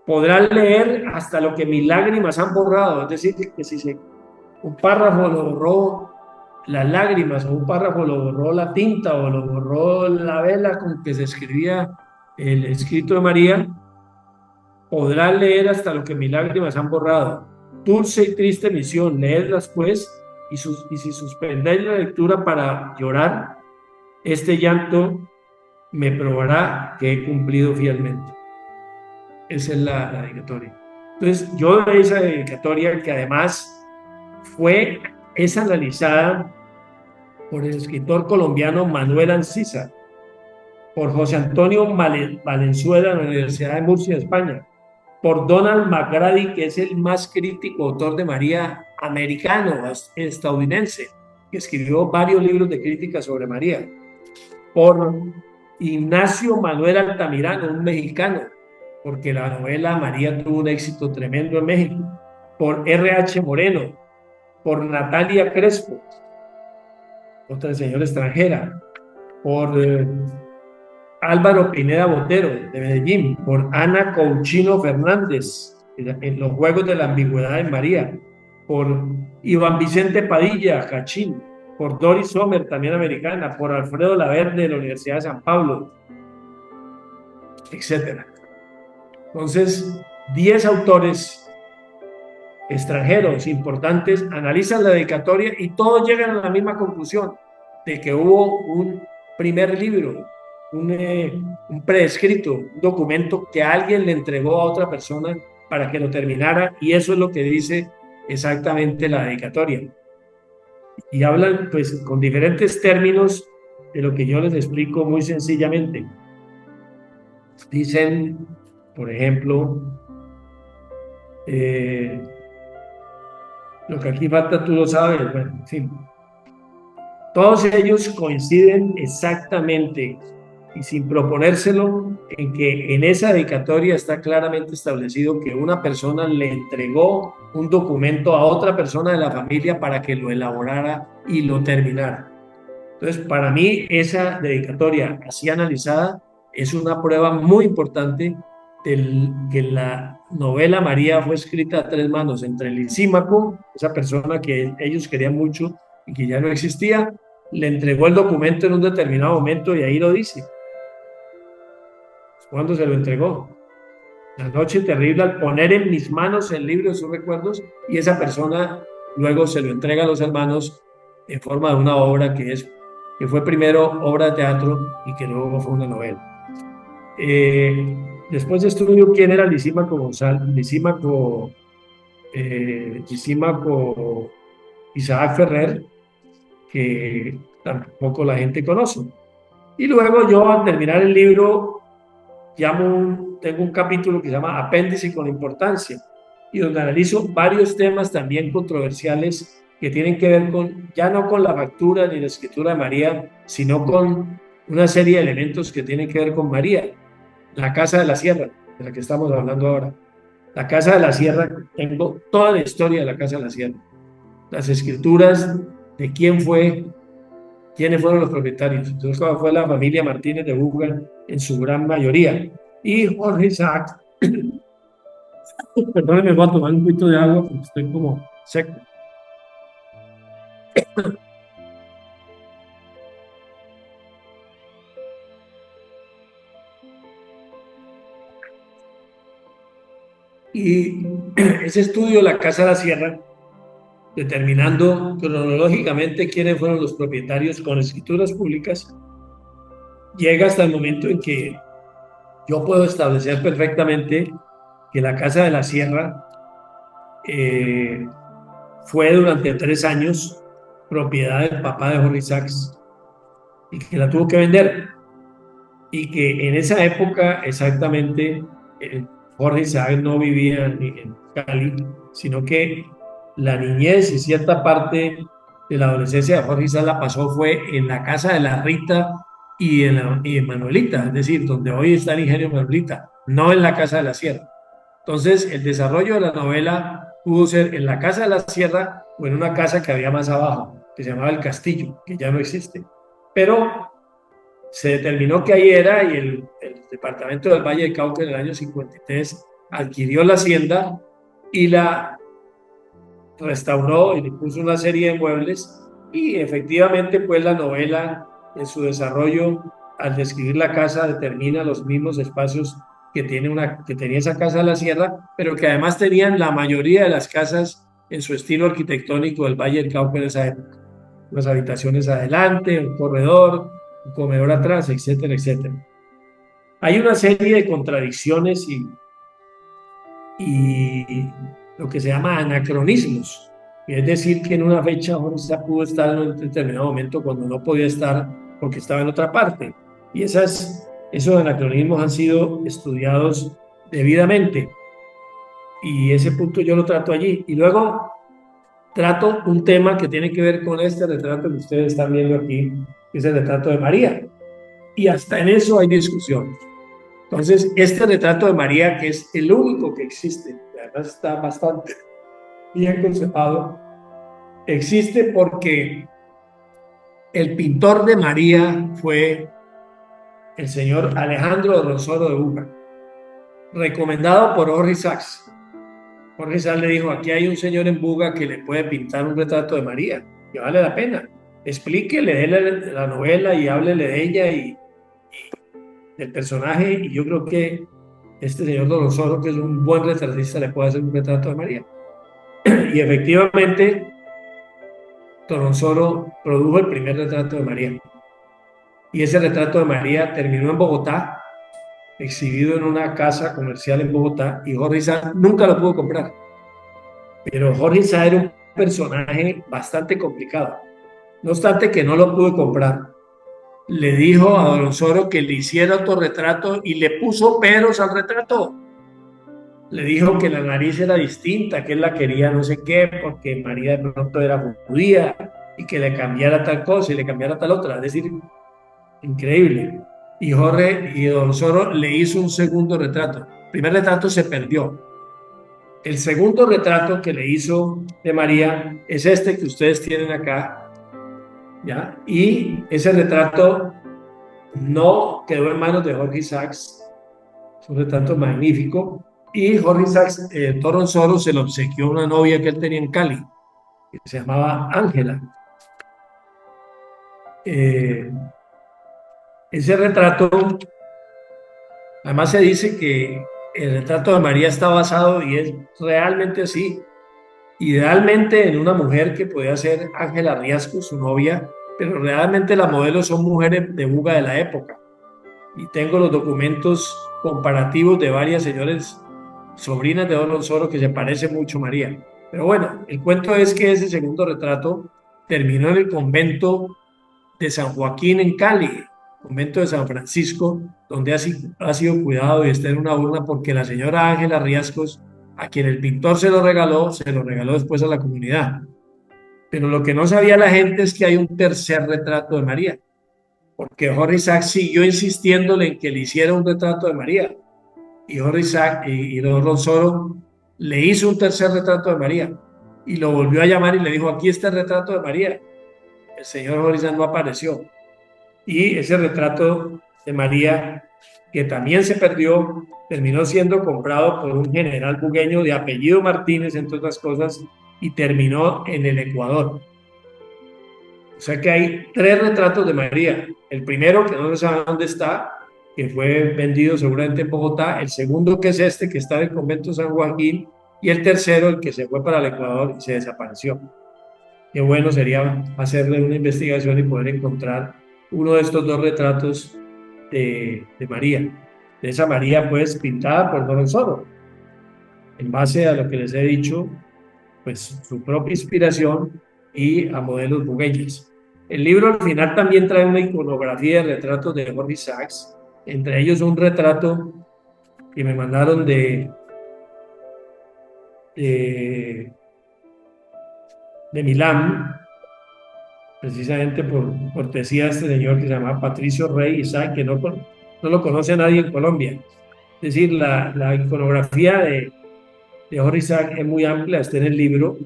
Speaker 2: Podrás leer hasta lo que mis lágrimas han borrado. Es decir, que si un párrafo lo borró las lágrimas, o un párrafo lo borró la tinta, o lo borró la vela con que se escribía el escrito de María, podrás leer hasta lo que mis lágrimas han borrado. Dulce y triste misión, leedlas pues, y si suspendéis la lectura para llorar, este llanto me probará que he cumplido fielmente. Esa es la dedicatoria. Entonces, yo de esa dedicatoria, que además es analizada por el escritor colombiano Manuel Ancisa, por José Antonio Valenzuela de la Universidad de Murcia, España, por Donald McGrady, que es el más crítico autor de María americano, estadounidense, que escribió varios libros de crítica sobre María, por Ignacio Manuel Altamirano, un mexicano, porque la novela María tuvo un éxito tremendo en México, por R.H. Moreno, por Natalia Crespo, otra señora extranjera, por Álvaro Pineda Botero, de Medellín, por Ana Couchino Fernández, en Los Juegos de la Ambigüedad en María, por Iván Vicente Padilla, Cachín, por Doris Sommer, también americana, por Alfredo Laverde, de la Universidad de San Pablo, etc. Entonces, 10 autores extranjeros importantes analizan la dedicatoria y todos llegan a la misma conclusión, de que hubo un primer libro, un preescrito, un documento que alguien le entregó a otra persona para que lo terminara, y eso es lo que dice exactamente la dedicatoria. Y hablan pues con diferentes términos de lo que yo les explico muy sencillamente. Dicen, por ejemplo, lo que aquí falta tú lo sabes, bueno, en fin. Todos ellos coinciden exactamente y sin proponérselo en que en esa dedicatoria está claramente establecido que una persona le entregó un documento a otra persona de la familia para que lo elaborara y lo terminara. Entonces, para mí, esa dedicatoria así analizada es una prueba muy importante de que la novela María fue escrita a tres manos, entre Lisímaco, esa persona que ellos querían mucho y que ya no existía, le entregó el documento en un determinado momento y ahí lo dice. ¿Cuándo se lo entregó? La noche terrible, al poner en mis manos el libro de sus recuerdos, y esa persona luego se lo entrega a los hermanos en forma de una obra que fue primero obra de teatro y que luego fue una novela. Después estudio quién era Lisímaco González, Lisímaco Isaac Ferrer, que tampoco la gente conoce. Y luego yo, al terminar el libro, tengo un capítulo que se llama Apéndice con importancia, y donde analizo varios temas también controversiales que tienen que ver con, ya no con la factura ni la escritura de María, sino con una serie de elementos que tienen que ver con María. La Casa de la Sierra, de la que estamos hablando ahora. La Casa de la Sierra, tengo toda la historia de la Casa de la Sierra. Las escrituras de quién fue, quiénes fueron los propietarios. Entonces, fue la familia Martínez de Buga en su gran mayoría. Y Jorge Isaac, perdón, me voy a tomar un poquito de agua porque estoy como seco. Y ese estudio de la Casa de la Sierra, determinando cronológicamente quiénes fueron los propietarios con escrituras públicas, llega hasta el momento en que yo puedo establecer perfectamente que la Casa de la Sierra fue durante 3 años propiedad del papá de Jorge Isaacs y que la tuvo que vender. Y que en esa época exactamente Jorge Isaac no vivía en Cali, sino que la niñez y cierta parte de la adolescencia de Jorge Isaac la pasó fue en la casa de la Rita y en Manuelita, es decir, donde hoy está el ingenio Manuelita, no en la casa de la Sierra. Entonces, el desarrollo de la novela pudo ser en la casa de la Sierra o en una casa que había más abajo, que se llamaba El Castillo, que ya no existe. Pero se determinó que ahí era y el departamento del Valle del Cauca en el año 53 adquirió la hacienda y la restauró y le puso una serie de muebles y efectivamente pues la novela en su desarrollo al describir la casa determina los mismos espacios que tenía esa casa de la Sierra, pero que además tenían la mayoría de las casas en su estilo arquitectónico del Valle del Cauca en esa época. Las habitaciones adelante, un corredor, un comedor atrás, etcétera, etcétera. Hay una serie de contradicciones y lo que se llama anacronismos, es decir, que en una fecha Jorge pudo estar en un determinado momento cuando no podía estar porque estaba en otra parte. Y esos anacronismos han sido estudiados debidamente. Y ese punto yo lo trato allí. Y luego trato un tema que tiene que ver con este retrato que ustedes están viendo aquí, que es el retrato de María. Y hasta en eso hay discusión. Entonces, este retrato de María, que es el único que existe, además está bastante bien conservado, existe porque el pintor de María fue el señor Alejandro Doronsoro de Buga, recomendado por Jorge Isaacs. Jorge Isaacs le dijo, aquí hay un señor en Buga que le puede pintar un retrato de María, que vale la pena. Explíquele, déle la novela y háblele de ella y del personaje, y yo creo que este señor Doronsoro, que es un buen retratista, le puede hacer un retrato de María. Y efectivamente, Doronsoro produjo el primer retrato de María. Y ese retrato de María terminó en Bogotá, exhibido en una casa comercial en Bogotá, y Jorge Isaac nunca lo pudo comprar. Pero Jorge Isaac era un personaje bastante complicado. No obstante que no lo pudo comprar, le dijo a Doronsoro que le hiciera autorretrato y le puso peros al retrato. Le dijo que la nariz era distinta, que él la quería no sé qué, porque María de pronto era judía y que le cambiara tal cosa y le cambiara tal otra. Es decir, increíble. Y Doronsoro le hizo un segundo retrato. El primer retrato se perdió. El segundo retrato que le hizo de María es este que ustedes tienen acá, ¿ya? Y ese retrato no quedó en manos de Jorge Isaacs, es un retrato magnífico, y Jorge Isaacs, Doronsoro se lo obsequió a una novia que él tenía en Cali, que se llamaba Ángela. Ese retrato, además se dice que el retrato de María está basado, y es realmente así, idealmente en una mujer que podía ser Ángela Riasco, su novia, pero realmente las modelos son mujeres de Buga de la época. Y tengo los documentos comparativos de varias señores sobrinas de Doronsoro que se parecen mucho a María. Pero bueno, el cuento es que ese segundo retrato terminó en el convento de San Joaquín en Cali, convento de San Francisco, donde ha sido cuidado y está en una urna porque la señora Ángela Riascos, a quien el pintor se lo regaló después a la comunidad. Pero lo que no sabía la gente es que hay un tercer retrato de María, porque Jorge Isaac siguió insistiéndole en que le hiciera un retrato de María. Y Jorge Isaac y don Ronsoro le hizo un tercer retrato de María y lo volvió a llamar y le dijo: aquí está el retrato de María. El señor Jorge Isaac no apareció. Y ese retrato de María, que también se perdió, terminó siendo comprado por un general bugueño de apellido Martínez, entre otras cosas, y terminó en el Ecuador. O sea que hay 3 retratos de María. El primero, que no se sabe dónde está, que fue vendido seguramente en Bogotá. El segundo, que es este, que está en el convento de San Joaquín. Y el tercero, el que se fue para el Ecuador y se desapareció. Qué bueno sería hacerle una investigación y poder encontrar uno de estos 2 retratos de María. De esa María, pues, pintada por Ronsoro. En base a lo que les he dicho, pues su propia inspiración y a modelos bugueños. El libro al final también trae una iconografía de retratos de Jorge Isaacs, entre ellos un retrato que me mandaron de, de Milán, precisamente por cortesía de este señor que se llama Patricio Rey Isaac, que no lo conoce nadie en Colombia. Es decir, la iconografía de Jorge Isaac es muy amplia, está en el libro.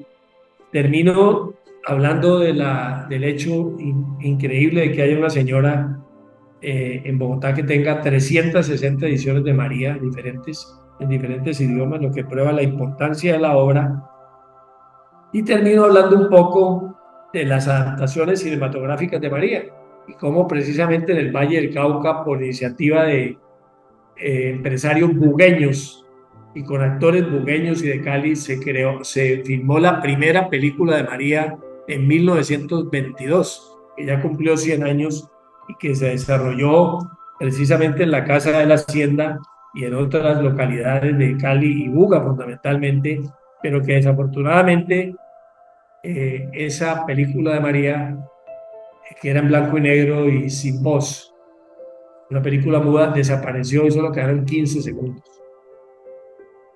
Speaker 2: Termino hablando del hecho increíble de que haya una señora en Bogotá que tenga 360 ediciones de María diferentes, en diferentes idiomas, lo que prueba la importancia de la obra. Y termino hablando un poco de las adaptaciones cinematográficas de María y cómo precisamente en el Valle del Cauca, por iniciativa de empresarios bugueños y con actores bugueños y de Cali, se filmó la primera película de María en 1922, que ya cumplió 100 años y que se desarrolló precisamente en la Casa de la Hacienda y en otras localidades de Cali y Buga fundamentalmente, pero que desafortunadamente esa película de María, que era en blanco y negro y sin voz, una película muda, desapareció y solo quedaron 15 segundos.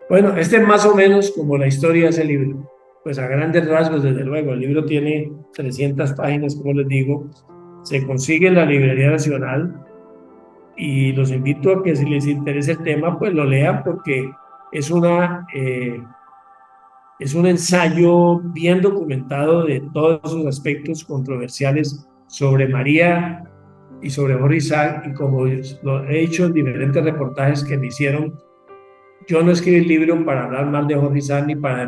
Speaker 2: Bueno, este es más o menos como la historia de ese libro. Pues a grandes rasgos, desde luego, el libro tiene 300 páginas, como les digo, se consigue en la Librería Nacional y los invito a que si les interesa el tema, pues lo lean porque es es un ensayo bien documentado de todos esos aspectos controversiales sobre María y sobre Jorge Isaac, y como lo he dicho en diferentes reportajes que me hicieron, yo no escribí el libro para hablar mal de Jorge Isaac ni para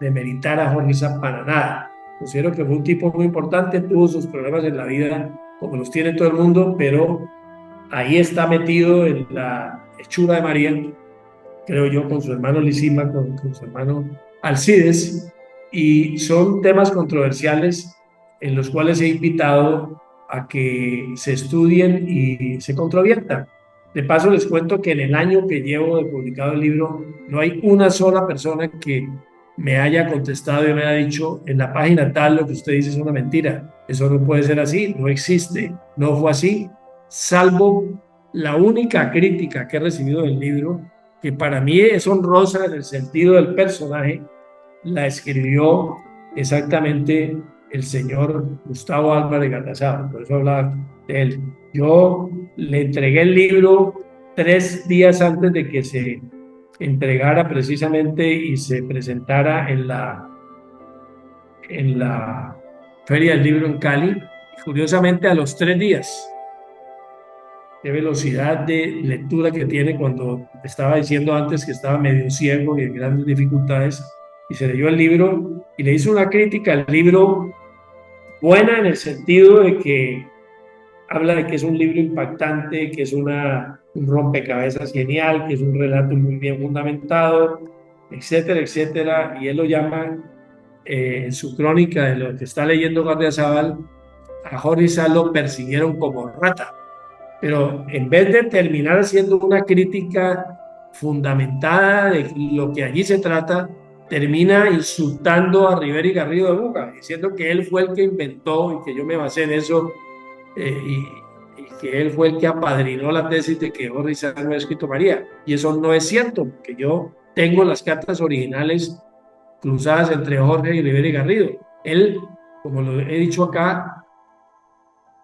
Speaker 2: demeritar a Jorge Isaac para nada. Considero que fue un tipo muy importante, tuvo sus problemas en la vida, como los tiene todo el mundo, pero ahí está metido en la hechura de María, creo yo, con su hermano Lisima, con su hermano Alcides, y son temas controversiales en los cuales he invitado a que se estudien y se controviertan. De paso, les cuento que en el año que llevo de publicado el libro, no hay una sola persona que me haya contestado y me haya dicho: en la página tal lo que usted dice es una mentira, eso no puede ser así, no existe, no fue así, salvo la única crítica que he recibido del libro, que para mí es honrosa en el sentido del personaje, la escribió exactamente el señor Gustavo Álvarez Gatazábal, por eso hablaba de él. Yo le entregué el libro 3 días antes de que se entregara precisamente y se presentara en la Feria del Libro en Cali, y curiosamente a los 3 días. Qué velocidad de lectura que tiene, cuando estaba diciendo antes que estaba medio ciego y en grandes dificultades, y se leyó el libro y le hizo una crítica al libro buena en el sentido de que habla de que es un libro impactante, que es un rompecabezas genial, que es un relato muy bien fundamentado, etcétera, etcétera, y él lo llama en su crónica de lo que está leyendo Gardiazabal: a Jorge Isaac lo persiguieron como rata. Pero en vez de terminar haciendo una crítica fundamentada de lo que allí se trata, termina insultando a Rivera y Garrido de Buga, diciendo que él fue el que inventó y que yo me basé en eso, y que él fue el que apadrinó la tesis de que Jorge Isaac no había escrito María. Y eso no es cierto, porque yo tengo las cartas originales cruzadas entre Jorge y Rivera y Garrido. Él, como lo he dicho acá,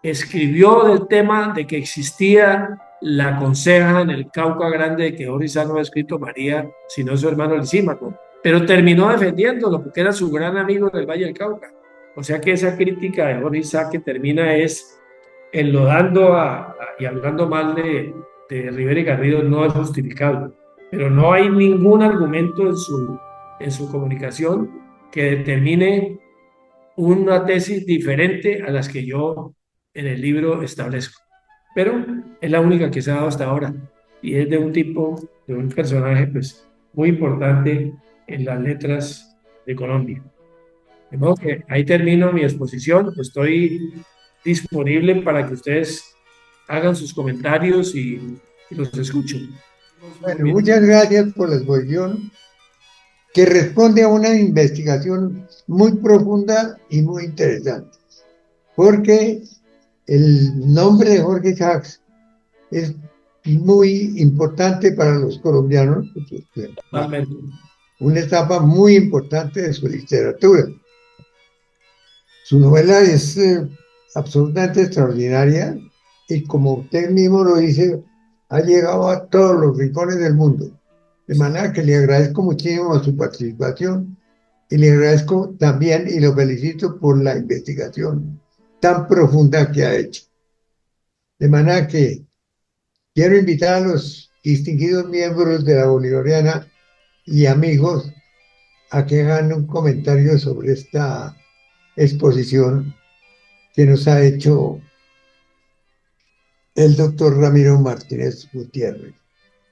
Speaker 2: escribió del tema de que existía la conseja en el Cauca Grande de que Jorge Isaac no había escrito María, sino su hermano Lisímaco, pero terminó defendiéndolo porque era su gran amigo del Valle del Cauca. O sea que esa crítica de Jorge Isaac que termina es enlodando y hablando mal de Rivera y Garrido no es justificable, pero no hay ningún argumento en su comunicación que determine una tesis diferente a las que yo en el libro establezco. Pero es la única que se ha dado hasta ahora y es de un tipo, de un personaje pues muy importante en las letras de Colombia. De modo que ahí termino mi exposición, estoy disponible para que ustedes hagan sus comentarios y los escucho.
Speaker 1: Bueno, muchas gracias por la exposición que responde a una investigación muy profunda y muy interesante, porque el nombre de Jorge Isaacs es muy importante para los colombianos, una etapa muy importante de su literatura. Su novela es absolutamente extraordinaria y, como usted mismo lo dice, ha llegado a todos los rincones del mundo. De manera que le agradezco muchísimo su participación y le agradezco también y lo felicito por la investigación tan profunda que ha hecho. De manera que quiero invitar a los distinguidos miembros de la Bolivariana y amigos a que hagan un comentario sobre esta exposición que nos ha hecho el doctor Ramiro Martínez Gutiérrez.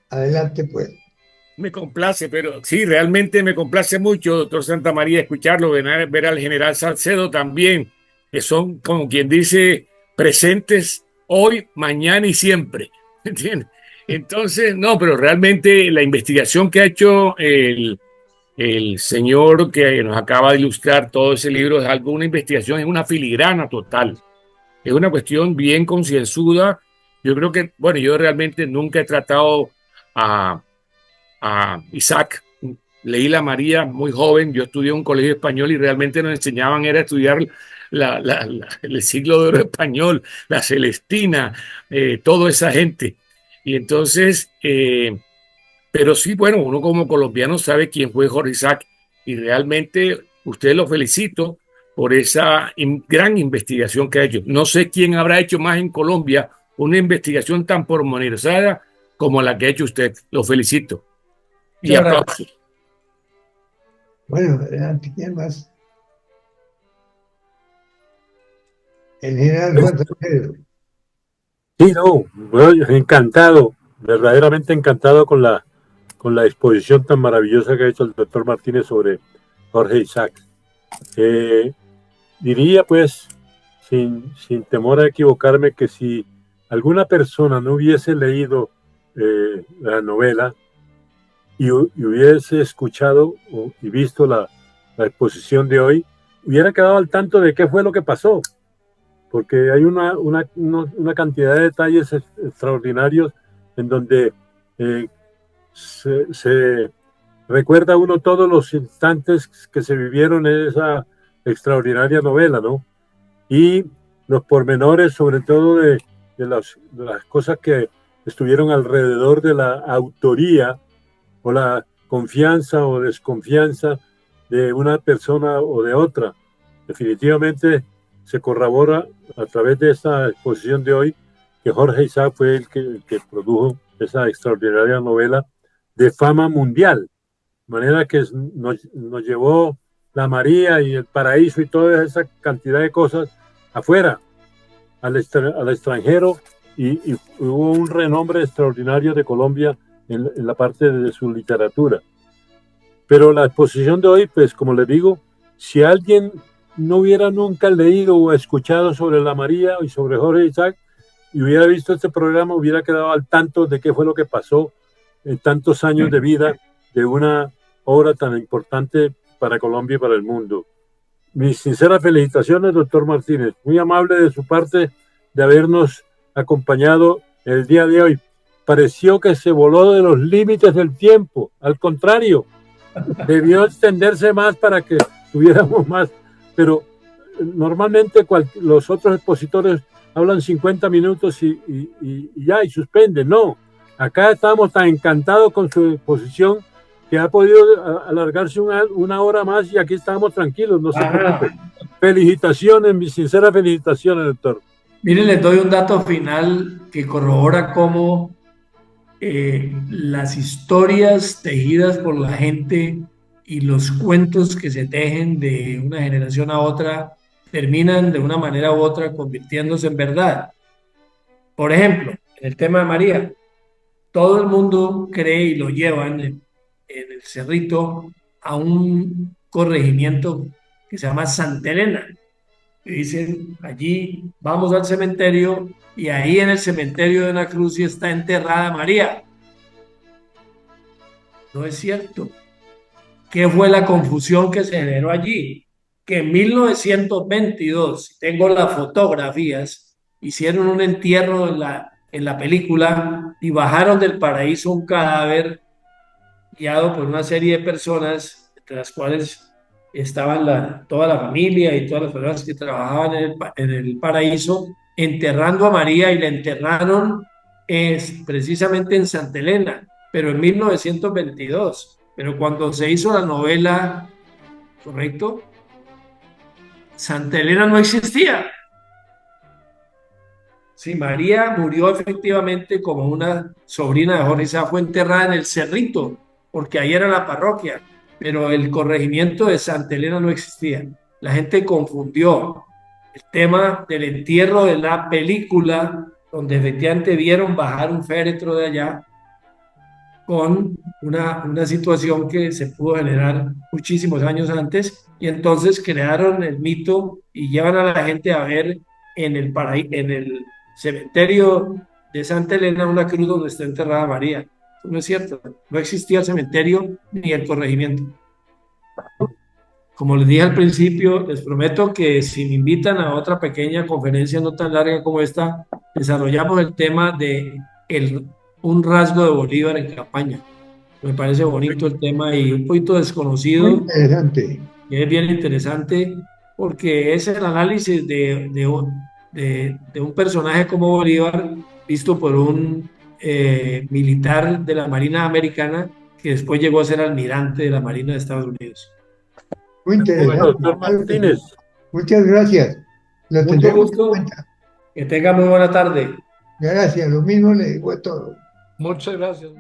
Speaker 1: Adelante, pues.
Speaker 3: Me complace, pero sí, realmente me complace mucho, doctor Santamaría, escucharlo, ver al general Salcedo también, que son, como quien dice, presentes hoy, mañana y siempre. ¿Entiendes? Entonces, no, pero realmente la investigación que ha hecho el señor que nos acaba de ilustrar todo ese libro es algo, una investigación, es una filigrana total. Es una cuestión bien concienzuda. Yo creo que, bueno, yo realmente nunca he tratado a Isaac. Leí la María muy joven, yo estudié en un colegio español y realmente nos enseñaban era estudiar el siglo de oro español, la Celestina, toda esa gente. Y entonces, pero sí, bueno, uno como colombiano sabe quién fue Jorge Isaac y realmente ustedes lo felicito por esa gran investigación que ha hecho. No sé quién habrá hecho más en Colombia una investigación tan pormenorizada como la que ha hecho usted. Lo felicito. Y aplausos.
Speaker 1: Bueno, adelante, ¿quién más? El general Juan Salcedo.
Speaker 4: Sí, no, bueno, encantado, verdaderamente encantado con la exposición tan maravillosa que ha hecho el doctor Martínez sobre Jorge Isaac. Diría pues, sin temor a equivocarme, que si alguna persona no hubiese leído la novela y hubiese escuchado y visto la exposición de hoy, hubiera quedado al tanto de qué fue lo que pasó, porque hay una cantidad de detalles extraordinarios en donde se recuerda uno todos los instantes que se vivieron en esa extraordinaria novela, ¿no? Y los pormenores, sobre todo de las cosas que estuvieron alrededor de la autoría o la confianza o desconfianza de una persona o de otra. Definitivamente se corrobora a través de esta exposición de hoy que Jorge Isaac fue el que produjo esa extraordinaria novela de fama mundial, de manera que nos llevó la María y el Paraíso y toda esa cantidad de cosas afuera, al extranjero, y hubo un renombre extraordinario de Colombia en la parte de su literatura. Pero la exposición de hoy, pues como les digo, si alguien no hubiera nunca leído o escuchado sobre la María y sobre Jorge Isaac y hubiera visto este programa, hubiera quedado al tanto de qué fue lo que pasó en tantos años de vida de una obra tan importante para Colombia y para el mundo. Mis sinceras felicitaciones, doctor Martínez. Muy amable de su parte de habernos acompañado el día de hoy. Pareció que se voló de los límites del tiempo. Al contrario, debió extenderse más para que tuviéramos pero normalmente los otros expositores hablan 50 minutos y ya, y suspenden. No, acá estamos tan encantados con su exposición que ha podido alargarse una hora más y aquí estamos tranquilos, no se preocupe. Felicitaciones, mis sinceras felicitaciones, doctor.
Speaker 2: Miren, les doy un dato final que corrobora cómo las historias tejidas por la gente y los cuentos que se tejen de una generación a otra terminan de una manera u otra convirtiéndose en verdad. Por ejemplo, en el tema de María, todo el mundo cree y lo llevan en el Cerrito a un corregimiento que se llama Santa Elena. Y dicen, allí vamos al cementerio y ahí en el cementerio de la Cruz está enterrada María. No es cierto. ¿Qué fue la confusión que se generó allí? Que en 1922, tengo las fotografías, hicieron un entierro en la película y bajaron del paraíso un cadáver guiado por una serie de personas, entre las cuales estaban toda la familia y todas las personas que trabajaban en el paraíso, enterrando a María y la enterraron precisamente en Santa Elena, pero en 1922. Pero cuando se hizo la novela, ¿correcto? Santa Elena no existía. Sí, María murió efectivamente como una sobrina de Jorge Sá, fue enterrada en el Cerrito, porque ahí era la parroquia, pero el corregimiento de Santa Elena no existía. La gente confundió el tema del entierro de la película, donde efectivamente vieron bajar un féretro de allá, con una situación que se pudo generar muchísimos años antes, y entonces crearon el mito y llevan a la gente a ver en el cementerio de Santa Elena una cruz donde está enterrada María. Eso no es cierto, no existía el cementerio ni el corregimiento. Como les dije al principio, les prometo que si me invitan a otra pequeña conferencia no tan larga como esta, desarrollamos el tema de un rasgo de Bolívar en campaña. Me parece bonito el tema y un poquito desconocido.
Speaker 1: Muy interesante.
Speaker 2: Y es bien interesante porque es el análisis de un personaje como Bolívar visto por un militar de la Marina Americana que después llegó a ser almirante de la Marina de Estados Unidos.
Speaker 1: Muy interesante.
Speaker 4: Bueno, doctor Martínez.
Speaker 1: Muchas gracias. Lo
Speaker 2: Mucho
Speaker 1: tendremos en
Speaker 2: gusto.
Speaker 1: cuenta.
Speaker 2: Que tenga muy buena tarde.
Speaker 1: Gracias. Lo mismo le digo a todos.
Speaker 2: Muchas gracias.